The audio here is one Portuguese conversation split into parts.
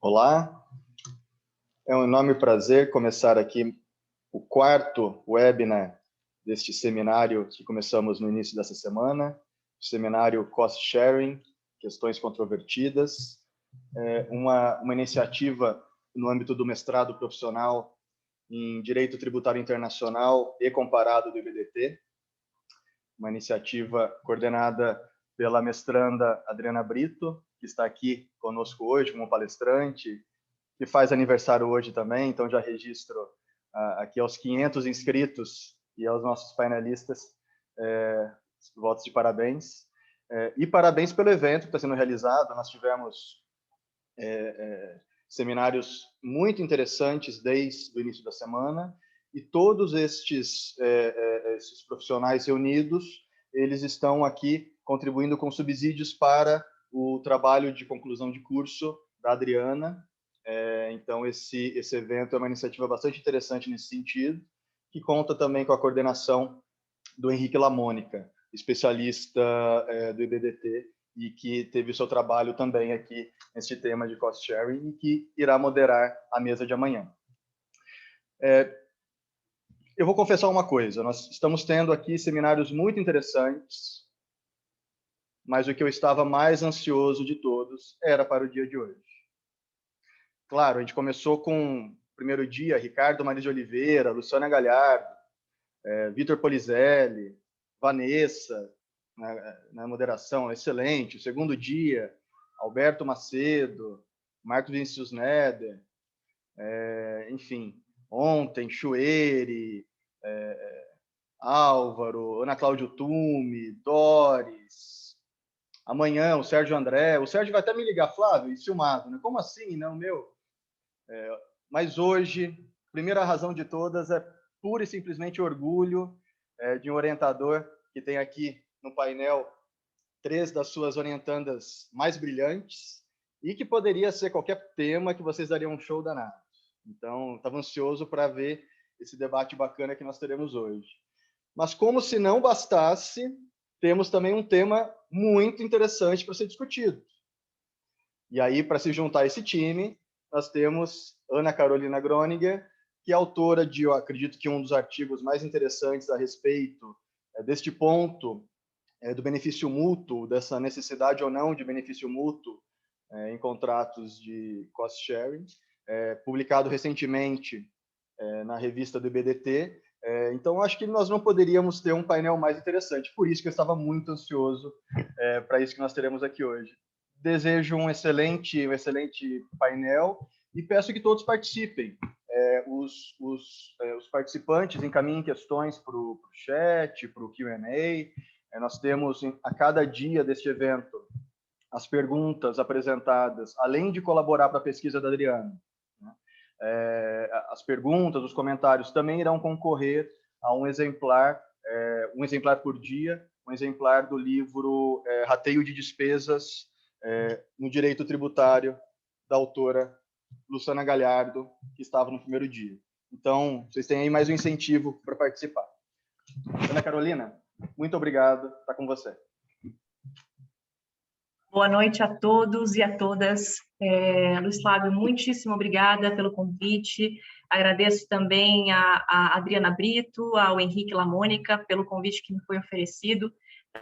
Olá, é um enorme prazer começar aqui o quarto webinar deste seminário que começamos no início dessa semana, o seminário Cost Sharing, Questões Controvertidas, uma iniciativa no âmbito do mestrado profissional em Direito Tributário Internacional e Comparado do IBDT, uma iniciativa coordenada pela mestranda Adriana Brito, que está aqui conosco hoje como palestrante, que faz aniversário hoje também, então já registro aqui aos 500 inscritos e aos nossos painelistas votos de parabéns. E parabéns pelo evento que está sendo realizado. Nós tivemos seminários muito interessantes desde o início da semana, e todos esses profissionais reunidos, eles estão aqui contribuindo com subsídios para o trabalho de conclusão de curso da Adriana. Então, esse evento é uma iniciativa bastante interessante nesse sentido, que conta também com a coordenação do Henrique Lamônica, especialista do IBDT, e que teve o seu trabalho também aqui nesse tema de cost sharing, e que irá moderar a mesa de amanhã. Eu vou confessar uma coisa, nós estamos tendo aqui seminários muito interessantes, mas o que eu estava mais ansioso de todos era para o dia de hoje. Claro, a gente começou com o primeiro dia, Ricardo Maria de Oliveira, Luciana Galhardo, Vitor Polizelli, Vanessa, na moderação, excelente. O segundo dia, Alberto Macedo, Marcos Vinícius Neder, enfim, ontem, Chueri, Álvaro, Ana Cláudio Tume, Doris. Amanhã, o Sérgio André. O Sérgio vai até me ligar, Flávio, e filmado, né? Como assim? Não, meu. Mas hoje, primeira razão de todas é pura e simplesmente orgulho de um orientador que tem aqui no painel 3 das suas orientandas mais brilhantes, e que poderia ser qualquer tema que vocês dariam um show danado. Então, estava ansioso para ver esse debate bacana que nós teremos hoje. Mas, como se não bastasse, temos também um tema muito interessante para ser discutido. E aí, para se juntar a esse time, nós temos Ana Carolina Groninger, que é autora de, eu acredito que um dos artigos mais interessantes a respeito deste ponto do benefício mútuo, dessa necessidade ou não de benefício mútuo em contratos de cost sharing, publicado recentemente na revista do IBDT. Então, acho que nós não poderíamos ter um painel mais interessante. Por isso que eu estava muito ansioso para isso que nós teremos aqui hoje. Desejo um excelente painel e peço que todos participem. Os participantes encaminhem questões para o chat, para o Q&A. Nós temos, a cada dia deste evento, as perguntas apresentadas, além de colaborar para a pesquisa da Adriana, né? As perguntas, os comentários também irão concorrer a um exemplar por dia, um exemplar do livro Rateio de Despesas no Direito Tributário, da autora Luciana Galhardo, que estava no primeiro dia. Então, vocês têm aí mais um incentivo para participar. Ana Carolina, muito obrigado, está com você. Boa noite a todos e a todas. Luiz Flávio, muitíssimo obrigada pelo convite. Agradeço também a Adriana Brito, ao Henrique Lamônica, pelo convite que me foi oferecido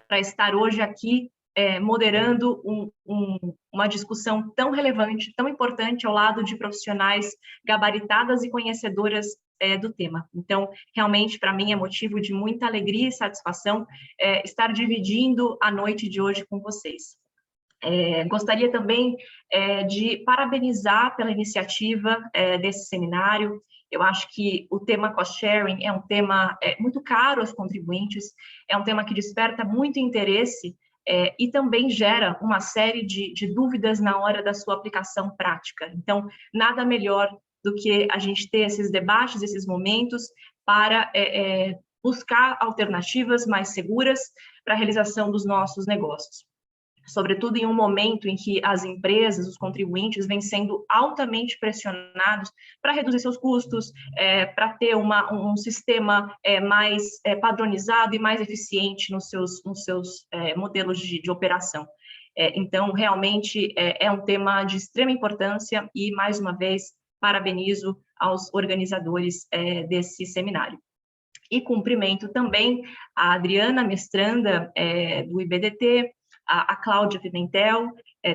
para estar hoje aqui moderando uma discussão tão relevante, tão importante, ao lado de profissionais gabaritadas e conhecedoras do tema. Então, realmente, para mim, é motivo de muita alegria e satisfação estar dividindo a noite de hoje com vocês. Gostaria também de parabenizar pela iniciativa desse seminário. Eu acho que o tema cost sharing é um tema muito caro aos contribuintes, é um tema que desperta muito interesse e também gera uma série de dúvidas na hora da sua aplicação prática. Então, nada melhor do que a gente ter esses debates, esses momentos, para buscar alternativas mais seguras para a realização dos nossos negócios. Sobretudo em um momento em que as empresas, os contribuintes, vêm sendo altamente pressionados para reduzir seus custos, para ter um sistema mais padronizado e mais eficiente nos seus modelos de operação. Então, realmente, é um tema de extrema importância e, mais uma vez, parabenizo aos organizadores desse seminário. E cumprimento também a Adriana, mestranda do IBDT, a Cláudia Pimentel,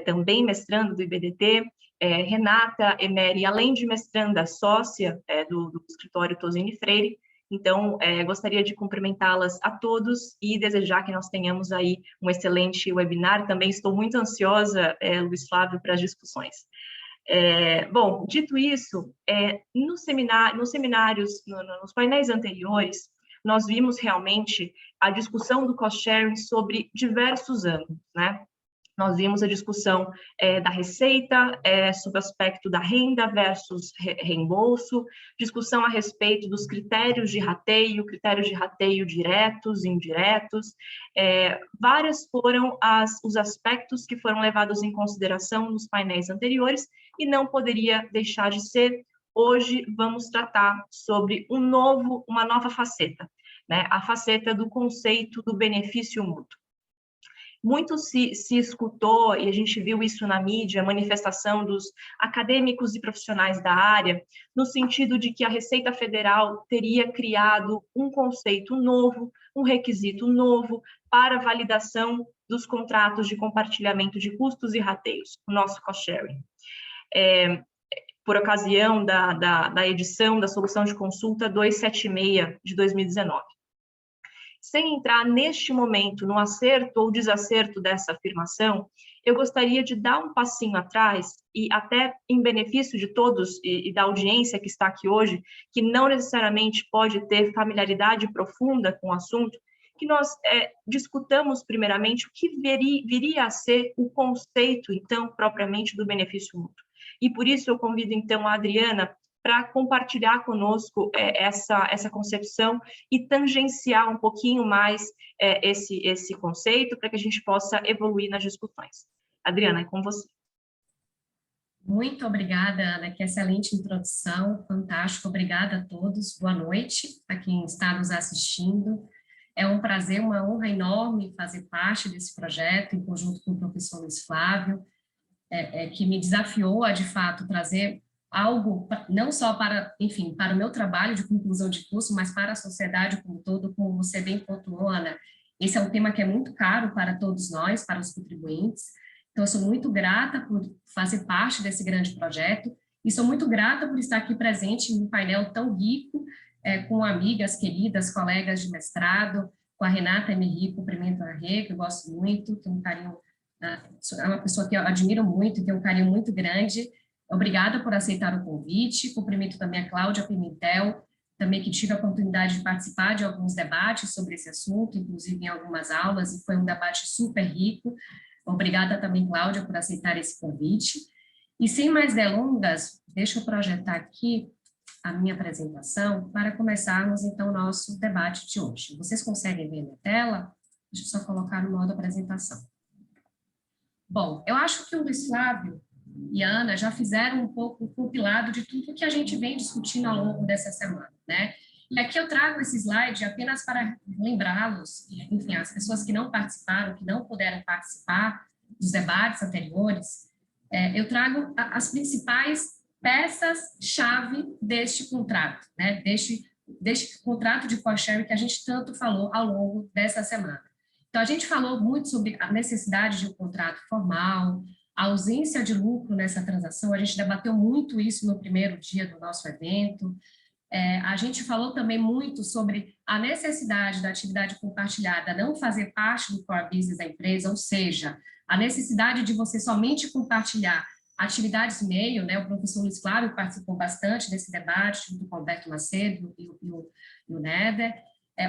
também mestranda do IBDT, Renata Emery, além de mestranda, sócia do escritório Tosini Freire. Então, gostaria de cumprimentá-las a todos e desejar que nós tenhamos aí um excelente webinar. Também estou muito ansiosa, Luiz Flávio, para as discussões. Bom, dito isso, nos seminários, nos painéis anteriores, nós vimos realmente a discussão do cost-sharing sobre diversos ângulos, né? Nós vimos a discussão da receita, sobre o aspecto da renda versus reembolso, discussão a respeito dos critérios de rateio diretos e indiretos. Várias foram os aspectos que foram levados em consideração nos painéis anteriores e não poderia deixar de ser. Hoje vamos tratar sobre uma nova faceta, né? A faceta do conceito do benefício mútuo. Muito se escutou, e a gente viu isso na mídia, a manifestação dos acadêmicos e profissionais da área, no sentido de que a Receita Federal teria criado um conceito novo, um requisito novo para validação dos contratos de compartilhamento de custos e rateios, o nosso cost-sharing. Por ocasião da edição da Solução de Consulta 276 de 2019. Sem entrar neste momento no acerto ou desacerto dessa afirmação, eu gostaria de dar um passinho atrás e até em benefício de todos e da audiência que está aqui hoje, que não necessariamente pode ter familiaridade profunda com o assunto, que nós discutamos primeiramente o que viria a ser o conceito, então, propriamente do benefício mútuo. E por isso eu convido, então, a Adriana para compartilhar conosco essa concepção e tangenciar um pouquinho mais esse conceito para que a gente possa evoluir nas discussões. Adriana, é com você. Muito obrigada, Ana, que excelente introdução, fantástico, obrigada a todos, boa noite a quem está nos assistindo. É um prazer, uma honra enorme fazer parte desse projeto, em conjunto com o professor Luiz Flávio, que me desafiou a, de fato, trazer algo, não só para, enfim, para o meu trabalho de conclusão de curso, mas para a sociedade como um todo, como você bem pontuou, Ana. Esse é um tema que é muito caro para todos nós, para os contribuintes. Então, eu sou muito grata por fazer parte desse grande projeto e sou muito grata por estar aqui presente em um painel tão rico, com amigas queridas, colegas de mestrado, com a Renata Emery, cumprimento a Rê, que eu gosto muito, tenho um carinho, é uma pessoa que eu admiro muito, que tem um carinho muito grande. Obrigada por aceitar o convite, cumprimento também a Cláudia Pimentel, também que tive a oportunidade de participar de alguns debates sobre esse assunto, inclusive em algumas aulas, e foi um debate super rico. Obrigada também, Cláudia, por aceitar esse convite. E sem mais delongas, deixa eu projetar aqui a minha apresentação para começarmos, então, o nosso debate de hoje. Vocês conseguem ver na tela? Deixa eu só colocar no modo apresentação. Bom, eu acho que o Luiz Flávio e a Ana já fizeram um pouco o compilado de tudo que a gente vem discutindo ao longo dessa semana, né? E aqui eu trago esse slide apenas para lembrá-los, enfim, as pessoas que não participaram, que não puderam participar dos debates anteriores, eu trago as principais peças-chave deste contrato, né? Deste contrato de cost-sharing que a gente tanto falou ao longo dessa semana. Então, a gente falou muito sobre a necessidade de um contrato formal, a ausência de lucro nessa transação, a gente debateu muito isso no primeiro dia do nosso evento. A gente falou também muito sobre a necessidade da atividade compartilhada não fazer parte do core business da empresa, ou seja, a necessidade de você somente compartilhar atividades meio, né? O professor Luiz Flávio participou bastante desse debate, junto com o Alberto Macedo e o Néder.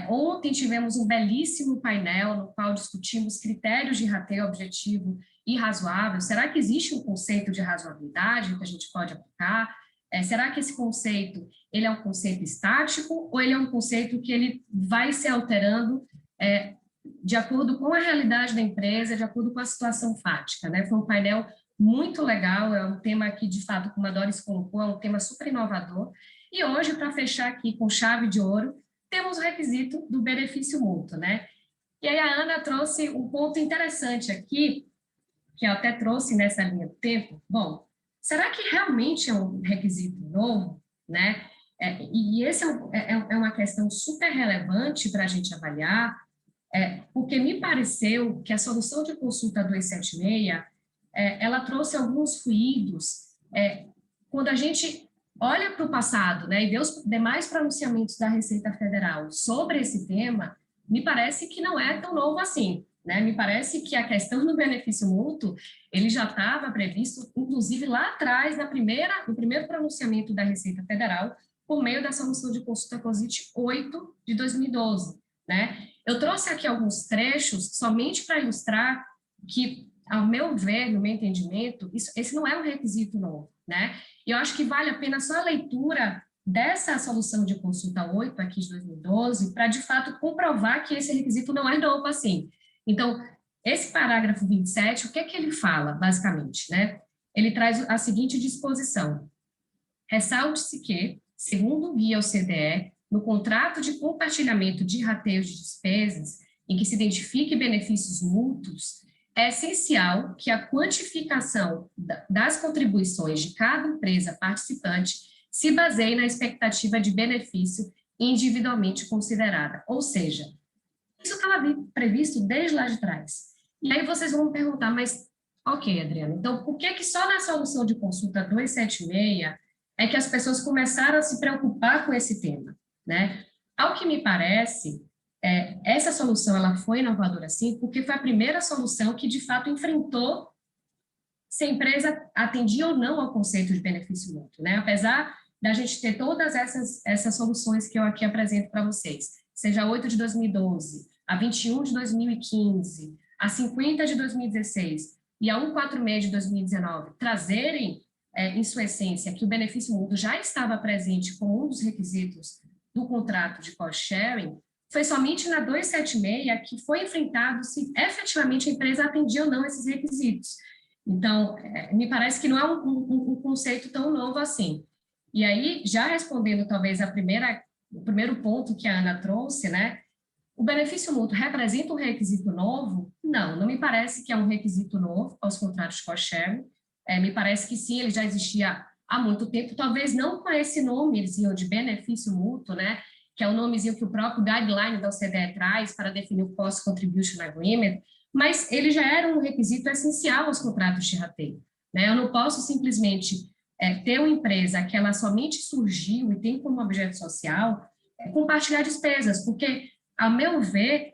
Ontem tivemos um belíssimo painel no qual discutimos critérios de rateio objetivo e razoável. Será que existe um conceito de razoabilidade que a gente pode aplicar? Será que esse conceito ele é um conceito estático ou ele é um conceito que ele vai se alterando de acordo com a realidade da empresa, de acordo com a situação fática, né? Foi um painel muito legal, é um tema que, de fato, como a Doris colocou, é um tema super inovador. E hoje, para fechar aqui com chave de ouro, temos o requisito do benefício mútuo, né? E aí a Ana trouxe um ponto interessante aqui, que eu até trouxe nessa linha do tempo. Bom, será que realmente é um requisito novo, né? E esse é uma questão super relevante para a gente avaliar, porque me pareceu que a solução de consulta 276, ela trouxe alguns ruídos. Quando a gente olha para o passado, né, e vê os demais pronunciamentos da Receita Federal sobre esse tema, me parece que não é tão novo assim, né? Me parece que a questão do benefício mútuo, ele já estava previsto, inclusive lá atrás, no primeiro pronunciamento da Receita Federal, por meio da solução de consulta COSIT 8 de 2012, né? Eu trouxe aqui alguns trechos somente para ilustrar que, ao meu ver, no meu entendimento, esse não é um requisito novo, né? E eu acho que vale a pena só a leitura dessa solução de consulta 8, aqui de 2012, para, de fato, comprovar que esse requisito não é novo assim. Então, esse parágrafo 27, o que é que ele fala, basicamente, né? Ele traz a seguinte disposição. Ressalte-se que, segundo o guia OCDE, no contrato de compartilhamento de rateios de despesas, em que se identifique benefícios mútuos, é essencial que a quantificação das contribuições de cada empresa participante se baseie na expectativa de benefício individualmente considerada. Ou seja, isso estava previsto desde lá de trás. E aí vocês vão me perguntar, mas, ok, Adriana, então por que só na solução de consulta 276 é que as pessoas começaram a se preocupar com esse tema, né? Ao que me parece, essa solução ela foi inovadora, sim, porque foi a primeira solução que, de fato, enfrentou se a empresa atendia ou não ao conceito de benefício mútuo, né? Apesar da gente ter todas essas soluções que eu aqui apresento para vocês, seja a 8 de 2012, a 21 de 2015, a 50 de 2016 e a 146 de 2019, trazerem, em sua essência, que o benefício mútuo já estava presente como um dos requisitos do contrato de cost sharing, foi somente na 276 que foi enfrentado se efetivamente a empresa atendia ou não esses requisitos. Então, me parece que não é um conceito tão novo assim. E aí, já respondendo talvez o primeiro ponto que a Ana trouxe, né? O benefício mútuo representa um requisito novo? Não me parece que é um requisito novo aos contratos de cost sharing. Me parece que sim, ele já existia há muito tempo, talvez não com esse nomezinho de benefício mútuo, né? Que é o nomezinho que o próprio guideline da OCDE traz para definir o Cost Contribution Agreement, mas ele já era um requisito essencial aos contratos de rateio, né? Eu não posso simplesmente ter uma empresa que ela somente surgiu e tem como objeto social compartilhar despesas, porque, ao meu ver,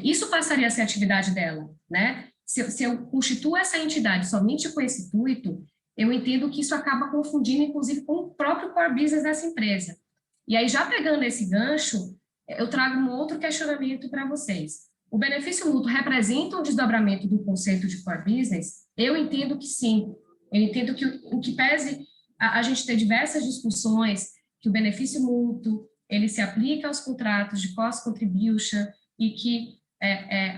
isso passaria a ser a atividade dela, né? Se eu constituo essa entidade somente com esse intuito, eu entendo que isso acaba confundindo, inclusive, com o próprio core business dessa empresa. E aí, já pegando esse gancho, eu trago um outro questionamento para vocês. O benefício mútuo representa um desdobramento do conceito de core business? Eu entendo que sim. Eu entendo que o que pese a gente ter diversas discussões, que o benefício mútuo, ele se aplica aos contratos de cost contribution e que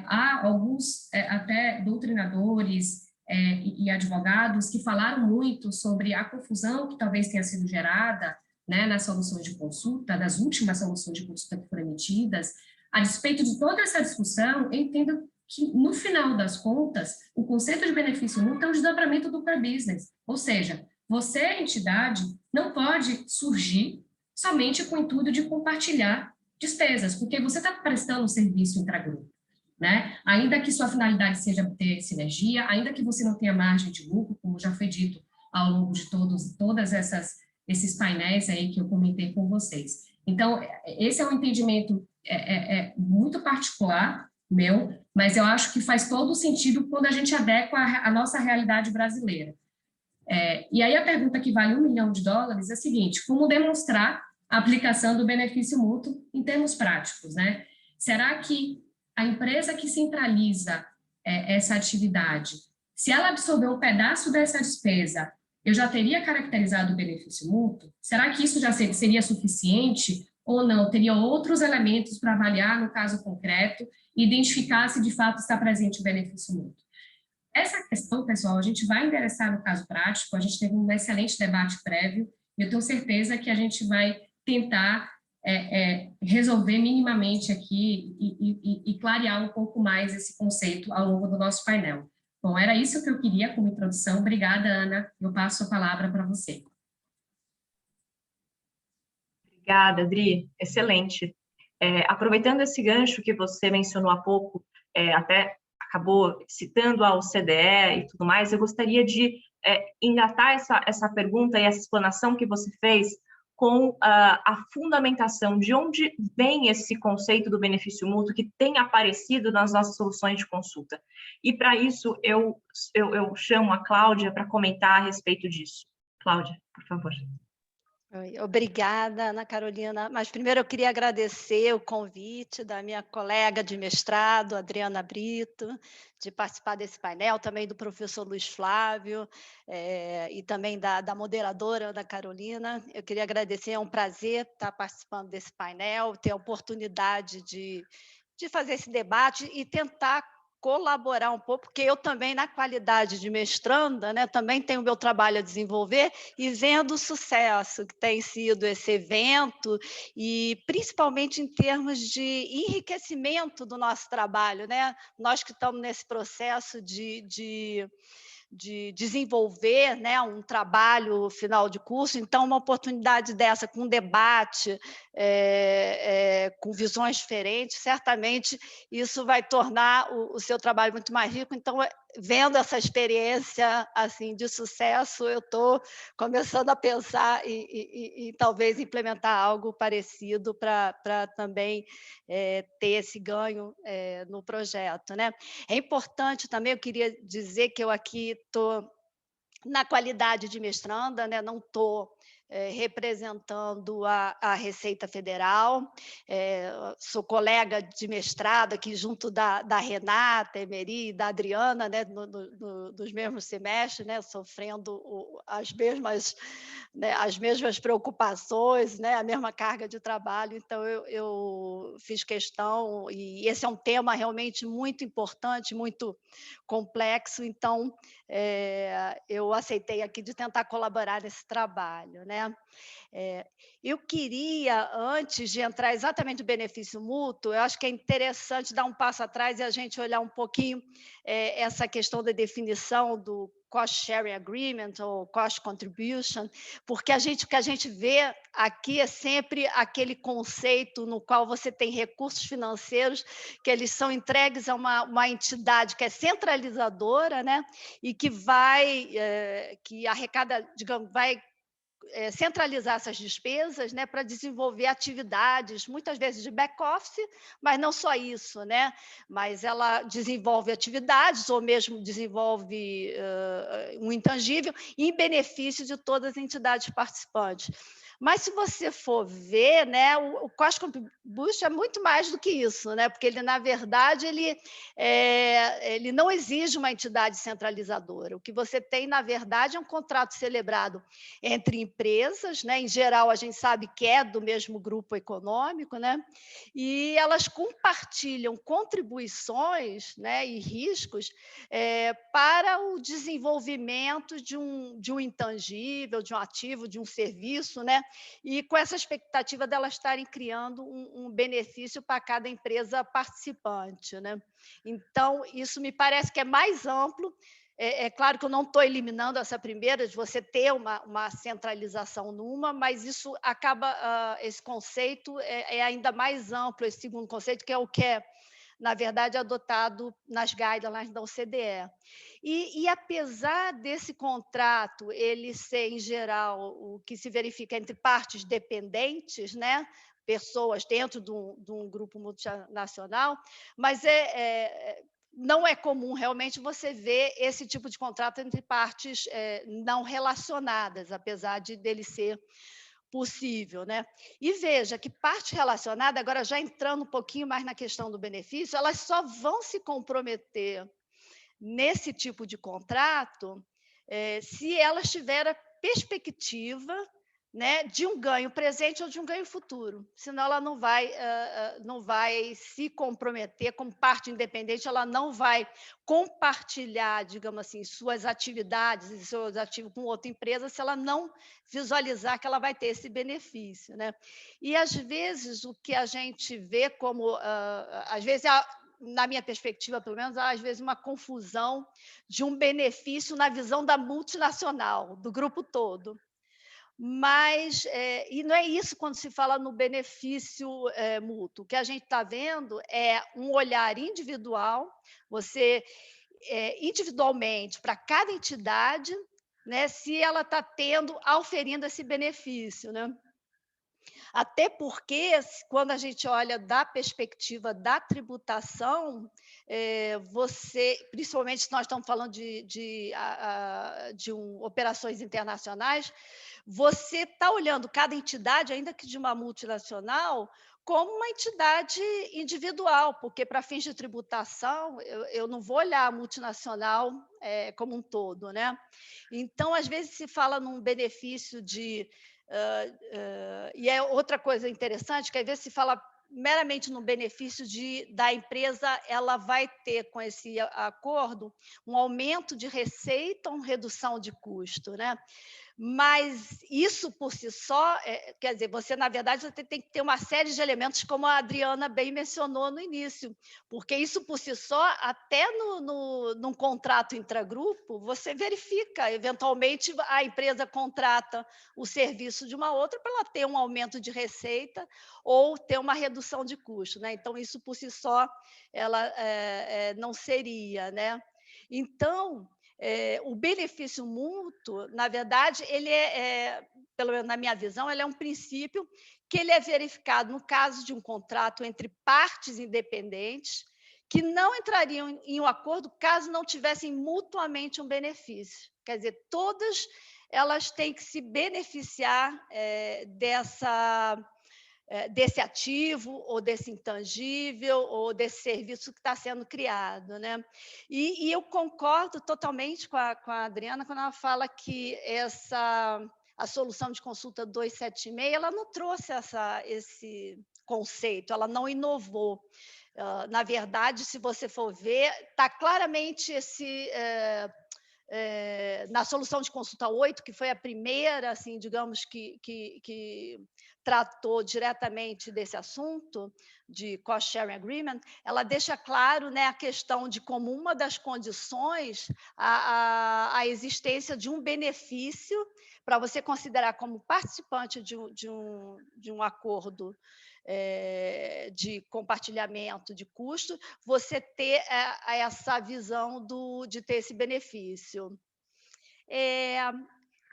há alguns até doutrinadores e advogados que falaram muito sobre a confusão que talvez tenha sido gerada, né, nas soluções de consulta, das últimas soluções de consulta que foram emitidas. A despeito de toda essa discussão, eu entendo que, no final das contas, o conceito de benefício mútuo é um desdobramento do core business, ou seja, você, entidade, não pode surgir somente com o intuito de compartilhar despesas, porque você está prestando um serviço intragrupo, né? Ainda que sua finalidade seja ter sinergia, ainda que você não tenha margem de lucro, como já foi dito ao longo de todas esses painéis aí que eu comentei com vocês. Então, esse é um entendimento muito particular meu, mas eu acho que faz todo o sentido quando a gente adequa a nossa realidade brasileira. E aí a pergunta que vale $1 milhão é a seguinte: como demonstrar a aplicação do benefício mútuo em termos práticos, né? Será que a empresa que centraliza essa atividade, se ela absorver um pedaço dessa despesa, eu já teria caracterizado o benefício mútuo? Será que isso já seria suficiente ou não? Teria outros elementos para avaliar no caso concreto e identificar se de fato está presente o benefício mútuo? Essa questão, pessoal, a gente vai endereçar no caso prático, a gente teve um excelente debate prévio, e eu tenho certeza que a gente vai tentar resolver minimamente aqui e clarear um pouco mais esse conceito ao longo do nosso painel. Bom, era isso que eu queria como introdução. Obrigada, Ana. Eu passo a palavra para você. Obrigada, Adri. Excelente. Aproveitando esse gancho que você mencionou há pouco, até acabou citando a OCDE e tudo mais, eu gostaria de engatar essa pergunta e essa explanação que você fez com a fundamentação de onde vem esse conceito do benefício mútuo que tem aparecido nas nossas soluções de consulta. E, para isso, eu chamo a Cláudia para comentar a respeito disso. Cláudia, por favor. Obrigada, Ana Carolina. Mas primeiro eu queria agradecer o convite da minha colega de mestrado, Adriana Brito, de participar desse painel, também do professor Luiz Flávio, e também da moderadora Ana Carolina. Eu queria agradecer, é um prazer estar participando desse painel, ter a oportunidade de fazer esse debate e tentar colaborar um pouco, porque eu também, na qualidade de mestranda, né, também tenho o meu trabalho a desenvolver e vendo o sucesso que tem sido esse evento, e principalmente em termos de enriquecimento do nosso trabalho, né? Nós que estamos nesse processo de desenvolver, né, um trabalho final de curso, então uma oportunidade dessa, com um debate, com visões diferentes, certamente isso vai tornar o seu trabalho muito mais rico. Então, vendo essa experiência assim de sucesso, eu estou começando a pensar e talvez implementar algo parecido para também ter esse ganho no projeto, né? É importante também, eu queria dizer que eu aqui estou na qualidade de mestranda, né? Não estou representando a Receita Federal, sou colega de mestrado aqui junto da Renata Emery e da Adriana, né, dos mesmos semestres, né, sofrendo as mesmas preocupações, né, a mesma carga de trabalho. Então, eu fiz questão, e esse é um tema realmente muito importante, muito complexo, então eu aceitei aqui de tentar colaborar nesse trabalho, né? Eu queria, antes de entrar exatamente no benefício mútuo, eu acho que é interessante dar um passo atrás e a gente olhar um pouquinho essa questão da definição do Cost Sharing Agreement ou Cost Contribution, porque o que a gente vê aqui é sempre aquele conceito no qual você tem recursos financeiros que eles são entregues a uma entidade que é centralizadora, né, e que arrecada, digamos, vai centralizar essas despesas, né, para desenvolver atividades, muitas vezes de back-office, mas não só isso, né, mas ela desenvolve atividades ou mesmo desenvolve um intangível em benefício de todas as entidades participantes. Mas, se você for ver, né, o Cost Contribution é muito mais do que isso, né, porque ele, na verdade, ele não exige uma entidade centralizadora. O que você tem, na verdade, é um contrato celebrado entre empresas, né, em geral, a gente sabe que é do mesmo grupo econômico, né, e elas compartilham contribuições, né, e riscos para o desenvolvimento de um intangível, de um ativo, de um serviço, né, e com essa expectativa delas estarem criando um benefício para cada empresa participante, né? Então, isso me parece que é mais amplo. É claro que eu não estou eliminando essa primeira, de você ter uma centralização numa, mas isso acaba, esse conceito é ainda mais amplo, esse segundo conceito, que é o que é, na verdade, adotado nas guidelines da OCDE. E apesar desse contrato ele ser, em geral, o que se verifica entre partes dependentes, né, pessoas dentro de um grupo multinacional, mas não é comum realmente você ver esse tipo de contrato entre partes não relacionadas, apesar dele ser possível, né? E veja que parte relacionada, agora já entrando um pouquinho mais na questão do benefício, elas só vão se comprometer nesse tipo de contrato se ela tiver a perspectiva, né, de um ganho presente ou de um ganho futuro, senão ela não vai se comprometer como parte independente, ela não vai compartilhar, digamos assim, suas atividades e seus ativos com outra empresa se ela não visualizar que ela vai ter esse benefício, né? E às vezes o que a gente vê como, às vezes na minha perspectiva, pelo menos, há às vezes uma confusão de um benefício na visão da multinacional, do grupo todo. Mas, e não é isso quando se fala no benefício mútuo. O que a gente está vendo é um olhar individual, você individualmente, para cada entidade, né, se ela está auferindo esse benefício, né? Até porque, quando a gente olha da perspectiva da tributação, você, principalmente se nós estamos falando de operações internacionais, você está olhando cada entidade, ainda que de uma multinacional, como uma entidade individual, porque para fins de tributação, eu não vou olhar a multinacional como um todo, né? Então, às vezes se fala num benefício de... e é outra coisa interessante, que às vezes se fala meramente no benefício da empresa, ela vai ter com esse acordo um aumento de receita, uma redução de custo, né? Mas isso por si só, quer dizer, você, na verdade, você tem que ter uma série de elementos, como a Adriana bem mencionou no início, porque isso por si só, até num contrato intragrupo, você verifica, eventualmente a empresa contrata o serviço de uma outra para ela ter um aumento de receita ou ter uma redução de custo, né? Então, isso por si só, ela não seria, né? Então, o benefício mútuo, na verdade, ele pelo menos na minha visão, ele é um princípio que ele é verificado no caso de um contrato entre partes independentes que não entrariam em um acordo caso não tivessem mutuamente um benefício. Quer dizer, todas elas têm que se beneficiar desse ativo, ou desse intangível, ou desse serviço que está sendo criado, né? E eu concordo totalmente com a Adriana quando ela fala que a solução de consulta 276, ela não trouxe esse conceito, ela não inovou. Na verdade, se você for ver, está claramente na solução de consulta 8, que foi a primeira, assim, digamos, que tratou diretamente desse assunto, de Cost Sharing Agreement, ela deixa claro, né, a questão de como uma das condições a existência de um benefício para você considerar como participante de um acordo de compartilhamento de custo, você ter essa visão de ter esse benefício.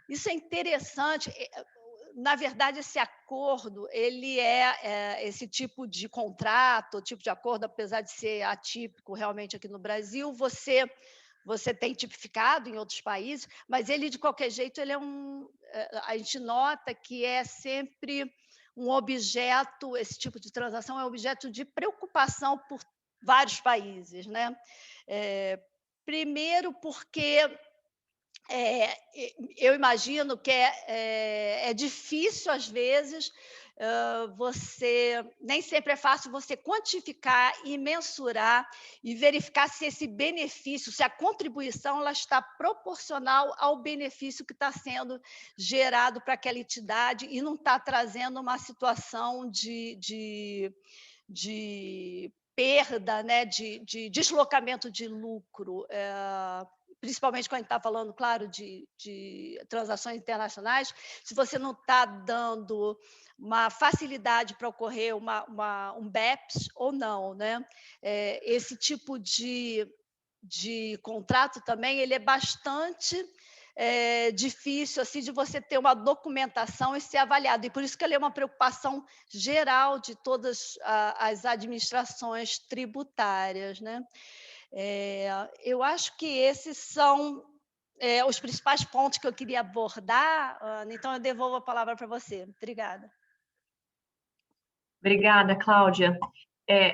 Isso é interessante. Na verdade, esse acordo, ele esse tipo de contrato, tipo de acordo, apesar de ser atípico realmente aqui no Brasil, você tem tipificado em outros países, mas ele, de qualquer jeito, ele a gente nota que é sempre um objeto, esse tipo de transação é objeto de preocupação por vários países, né? Primeiro porque eu imagino que é difícil, às vezes, nem sempre é fácil você quantificar e mensurar e verificar se esse benefício, se a contribuição ela está proporcional ao benefício que está sendo gerado para aquela entidade e não está trazendo uma situação de perda, né, de deslocamento de lucro, principalmente quando a gente está falando, claro, de transações internacionais, se você não está dando uma facilidade para ocorrer um BEPS ou não, né? Esse tipo de contrato também ele é bastante difícil assim, de você ter uma documentação e ser avaliado. E por isso que ele é uma preocupação geral de todas as administrações tributárias, né? Eu acho que esses são os principais pontos que eu queria abordar, Ana, então eu devolvo a palavra para você. Obrigada. Obrigada, Cláudia.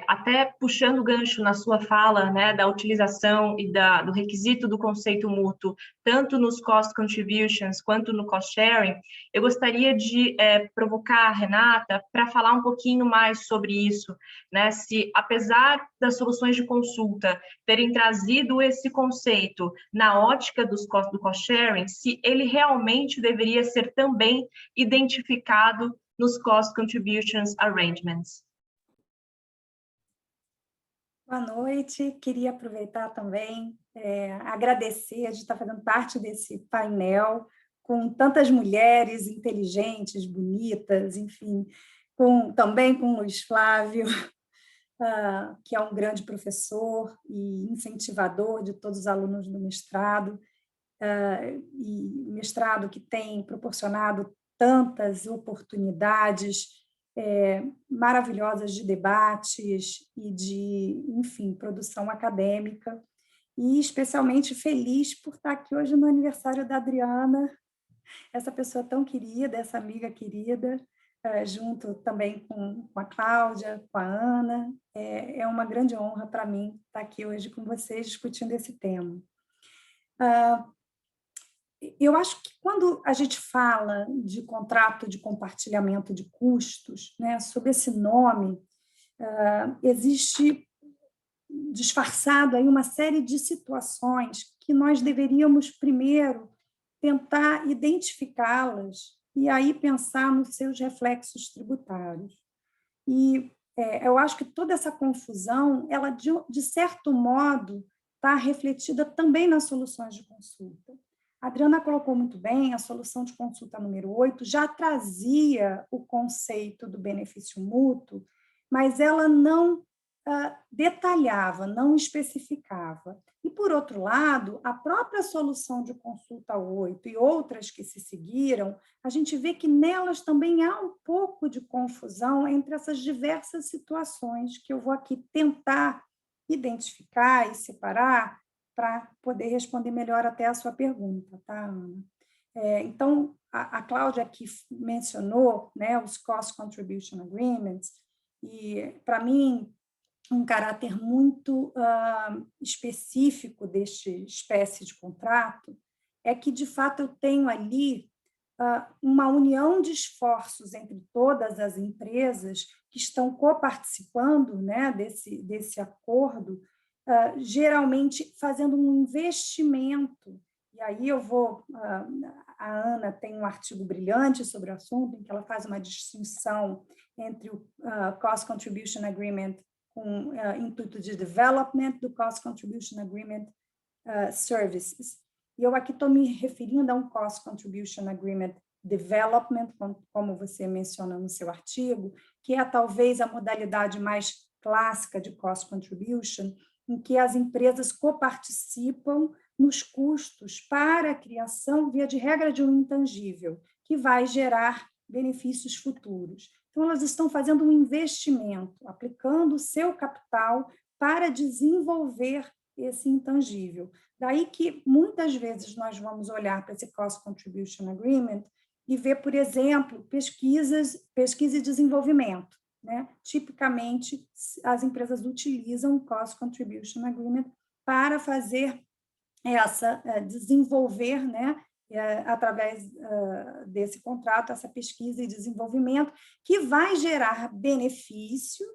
até puxando o gancho na sua fala, né, da utilização e do requisito do conceito mútuo, tanto nos cost contributions quanto no cost sharing, eu gostaria de provocar a Renata para falar um pouquinho mais sobre isso, né, se apesar das soluções de consulta terem trazido esse conceito na ótica do cost sharing, se ele realmente deveria ser também identificado nos cost contributions arrangements. Boa noite, queria aproveitar também, agradecer de estar fazendo parte desse painel com tantas mulheres inteligentes, bonitas, enfim, também com o Luiz Flávio, que é um grande professor e incentivador de todos os alunos do mestrado, e mestrado que tem proporcionado tantas oportunidades maravilhosas de debates e de, enfim, produção acadêmica, e especialmente feliz por estar aqui hoje no aniversário da Adriana, essa pessoa tão querida, essa amiga querida, junto também com a Cláudia, com a Ana. É uma grande honra para mim estar aqui hoje com vocês discutindo esse tema. Eu acho que quando a gente fala de contrato de compartilhamento de custos, né, sob esse nome, existe disfarçado aí uma série de situações que nós deveríamos primeiro tentar identificá-las e aí pensar nos seus reflexos tributários. E eu acho que toda essa confusão, ela de certo modo está refletida também nas soluções de consulta. A Adriana colocou muito bem, a solução de consulta número 8 já trazia o conceito do benefício mútuo, mas ela não detalhava, não especificava. E, por outro lado, a própria solução de consulta 8 e outras que se seguiram, a gente vê que nelas também há um pouco de confusão entre essas diversas situações que eu vou aqui tentar identificar e separar para poder responder melhor até a sua pergunta, tá, Ana? Então, a Cláudia aqui mencionou, né, os Cost Contribution Agreements, e, para mim, um caráter muito específico deste espécie de contrato é que, de fato, eu tenho ali uma união de esforços entre todas as empresas que estão coparticipando, né, desse acordo, geralmente fazendo um investimento. E aí a Ana tem um artigo brilhante sobre o assunto, em que ela faz uma distinção entre o Cost Contribution Agreement com intuito de development do Cost Contribution Agreement Services. E eu aqui estou me referindo a um Cost Contribution Agreement Development, como você menciona no seu artigo, que é talvez a modalidade mais clássica de Cost Contribution, em que as empresas coparticipam nos custos para a criação, via de regra, de um intangível, que vai gerar benefícios futuros. Então, elas estão fazendo um investimento, aplicando o seu capital para desenvolver esse intangível. Daí que, muitas vezes, nós vamos olhar para esse Cost Contribution Agreement e ver, por exemplo, pesquisa e desenvolvimento, né? Tipicamente, as empresas utilizam o Cost Contribution Agreement para fazer desenvolver, né, através desse contrato, essa pesquisa e desenvolvimento, que vai gerar benefício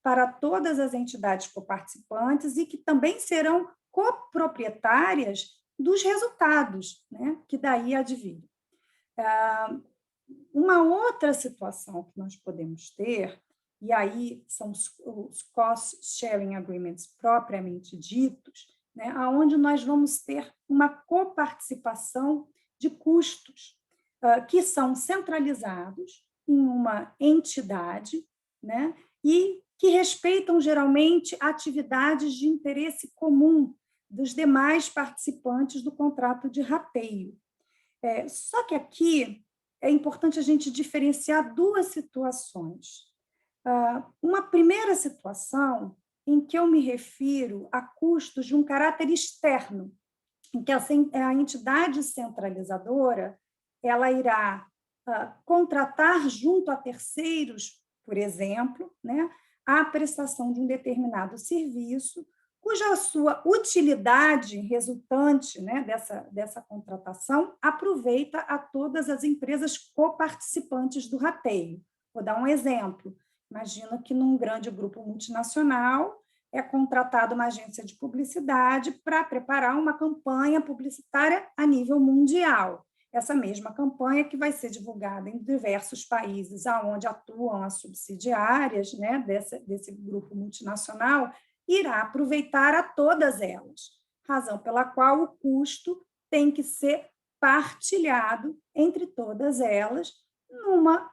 para todas as entidades coparticipantes e que também serão coproprietárias dos resultados, né, que daí advêm. Uma outra situação que nós podemos ter, e aí são os cost sharing agreements propriamente ditos, né, onde nós vamos ter uma coparticipação de custos que são centralizados em uma entidade, né, e que respeitam, geralmente, atividades de interesse comum dos demais participantes do contrato de rateio. Só que aqui é importante a gente diferenciar duas situações. Uma primeira situação em que eu me refiro a custos de um caráter externo, em que a entidade centralizadora ela irá contratar junto a terceiros, por exemplo, né, à prestação de um determinado serviço, cuja sua utilidade resultante, né, dessa contratação aproveita a todas as empresas coparticipantes do rateio. Vou dar um exemplo. Imagina que num grande grupo multinacional é contratada uma agência de publicidade para preparar uma campanha publicitária a nível mundial. Essa mesma campanha que vai ser divulgada em diversos países onde atuam as subsidiárias, né, desse grupo multinacional, irá aproveitar a todas elas, razão pela qual o custo tem que ser partilhado entre todas elas numa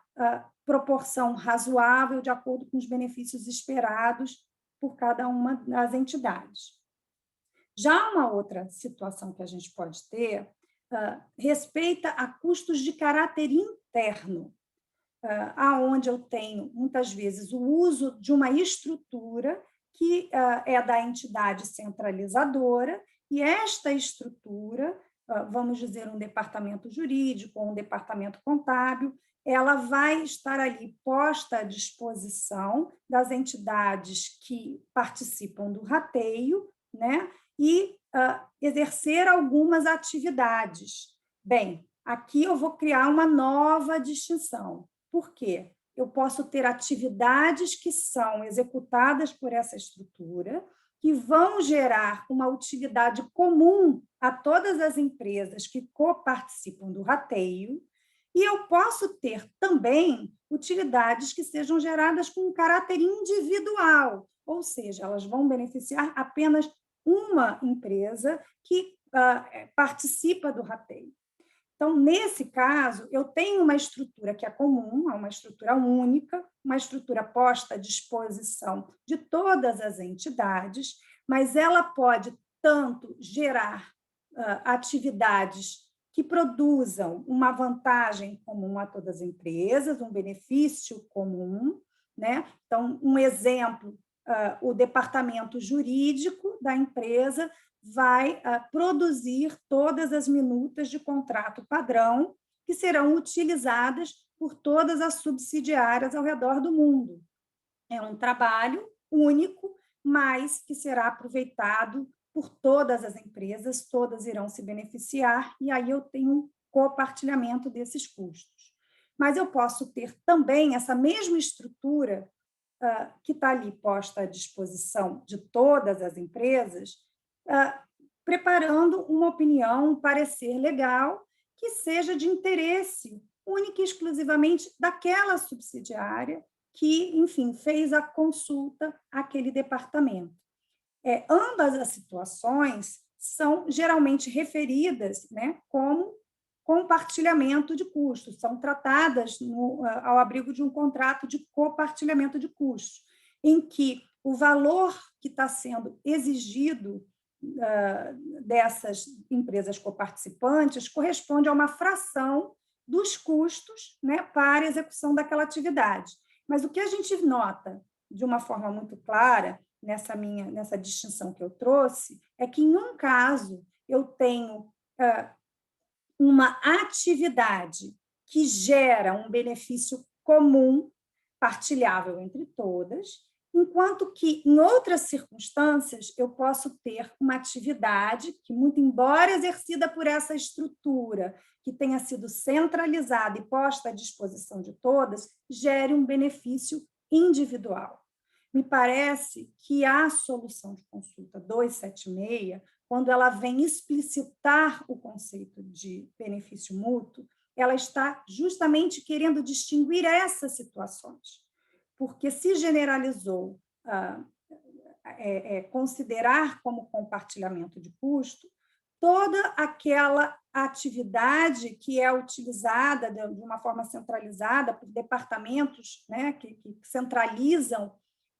proporção razoável, de acordo com os benefícios esperados por cada uma das entidades. Já uma outra situação que a gente pode ter respeita a custos de caráter interno, aonde eu tenho, muitas vezes, o uso de uma estrutura que é da entidade centralizadora, e esta estrutura, vamos dizer, um departamento jurídico ou um departamento contábil, ela vai estar ali posta à disposição das entidades que participam do rateio, né, e exercer algumas atividades. Bem, aqui eu vou criar uma nova distinção. Por quê? Eu posso ter atividades que são executadas por essa estrutura, que vão gerar uma utilidade comum a todas as empresas que coparticipam do rateio, e eu posso ter também utilidades que sejam geradas com um caráter individual, ou seja, elas vão beneficiar apenas uma empresa que participa do rateio. Então, nesse caso, eu tenho uma estrutura que é comum, uma estrutura única, uma estrutura posta à disposição de todas as entidades, mas ela pode tanto gerar atividades que produzam uma vantagem comum a todas as empresas, um benefício comum, né? Então, um exemplo, o departamento jurídico da empresa vai produzir todas as minutas de contrato padrão que serão utilizadas por todas as subsidiárias ao redor do mundo. É um trabalho único, mas que será aproveitado por todas as empresas, todas irão se beneficiar, e aí eu tenho um compartilhamento desses custos. Mas eu posso ter também essa mesma estrutura que está ali posta à disposição de todas as empresas, preparando uma opinião, um parecer legal que seja de interesse única e exclusivamente daquela subsidiária que, enfim, fez a consulta àquele departamento. Ambas as situações são geralmente referidas, né, como compartilhamento de custos, são tratadas ao abrigo de um contrato de compartilhamento de custos, em que o valor que está sendo exigido dessas empresas coparticipantes corresponde a uma fração dos custos, né, para a execução daquela atividade. Mas o que a gente nota de uma forma muito clara nessa distinção que eu trouxe é que, em um caso, eu tenho uma atividade que gera um benefício comum, partilhável entre todas, enquanto que, em outras circunstâncias, eu posso ter uma atividade que, muito embora exercida por essa estrutura, que tenha sido centralizada e posta à disposição de todas, gere um benefício individual. Me parece que a solução de consulta 276, quando ela vem explicitar o conceito de benefício mútuo, ela está justamente querendo distinguir essas situações, porque se generalizou considerar como compartilhamento de custo toda aquela atividade que é utilizada de uma forma centralizada por departamentos, né, que centralizam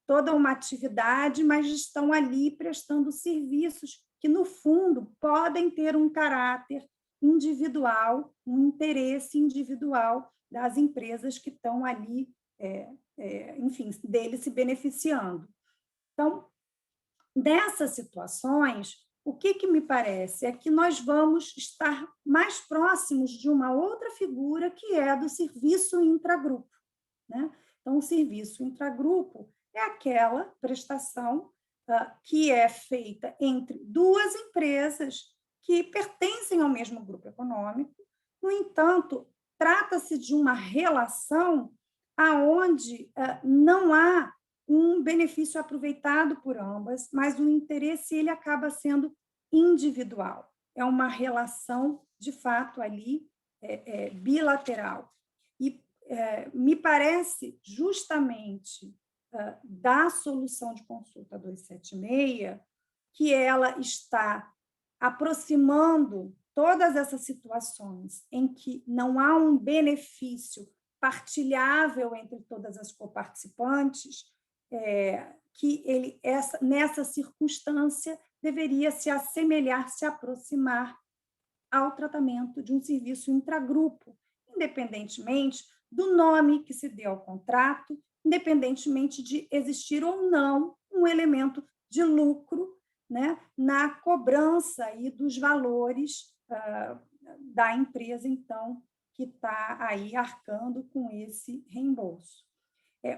toda uma atividade, mas estão ali prestando serviços que, no fundo, podem ter um caráter individual, um interesse individual das empresas que estão ali, enfim, dele se beneficiando. Então, nessas situações, o que me parece é que nós vamos estar mais próximos de uma outra figura, que é do serviço intragrupo, né? Então, o serviço intragrupo é aquela prestação que é feita entre duas empresas que pertencem ao mesmo grupo econômico. No entanto, trata-se de uma relação aonde não há um benefício aproveitado por ambas, mas o interesse ele acaba sendo individual. É uma relação, de fato, ali bilateral. E me parece justamente da solução de consulta 276 que ela está aproximando todas essas situações em que não há um benefício partilhável entre todas as coparticipantes, que nessa circunstância, deveria se assemelhar, se aproximar ao tratamento de um serviço intragrupo, independentemente do nome que se dê ao contrato, independentemente de existir ou não um elemento de lucro, né, na cobrança aí dos valores da empresa, então, que está aí arcando com esse reembolso.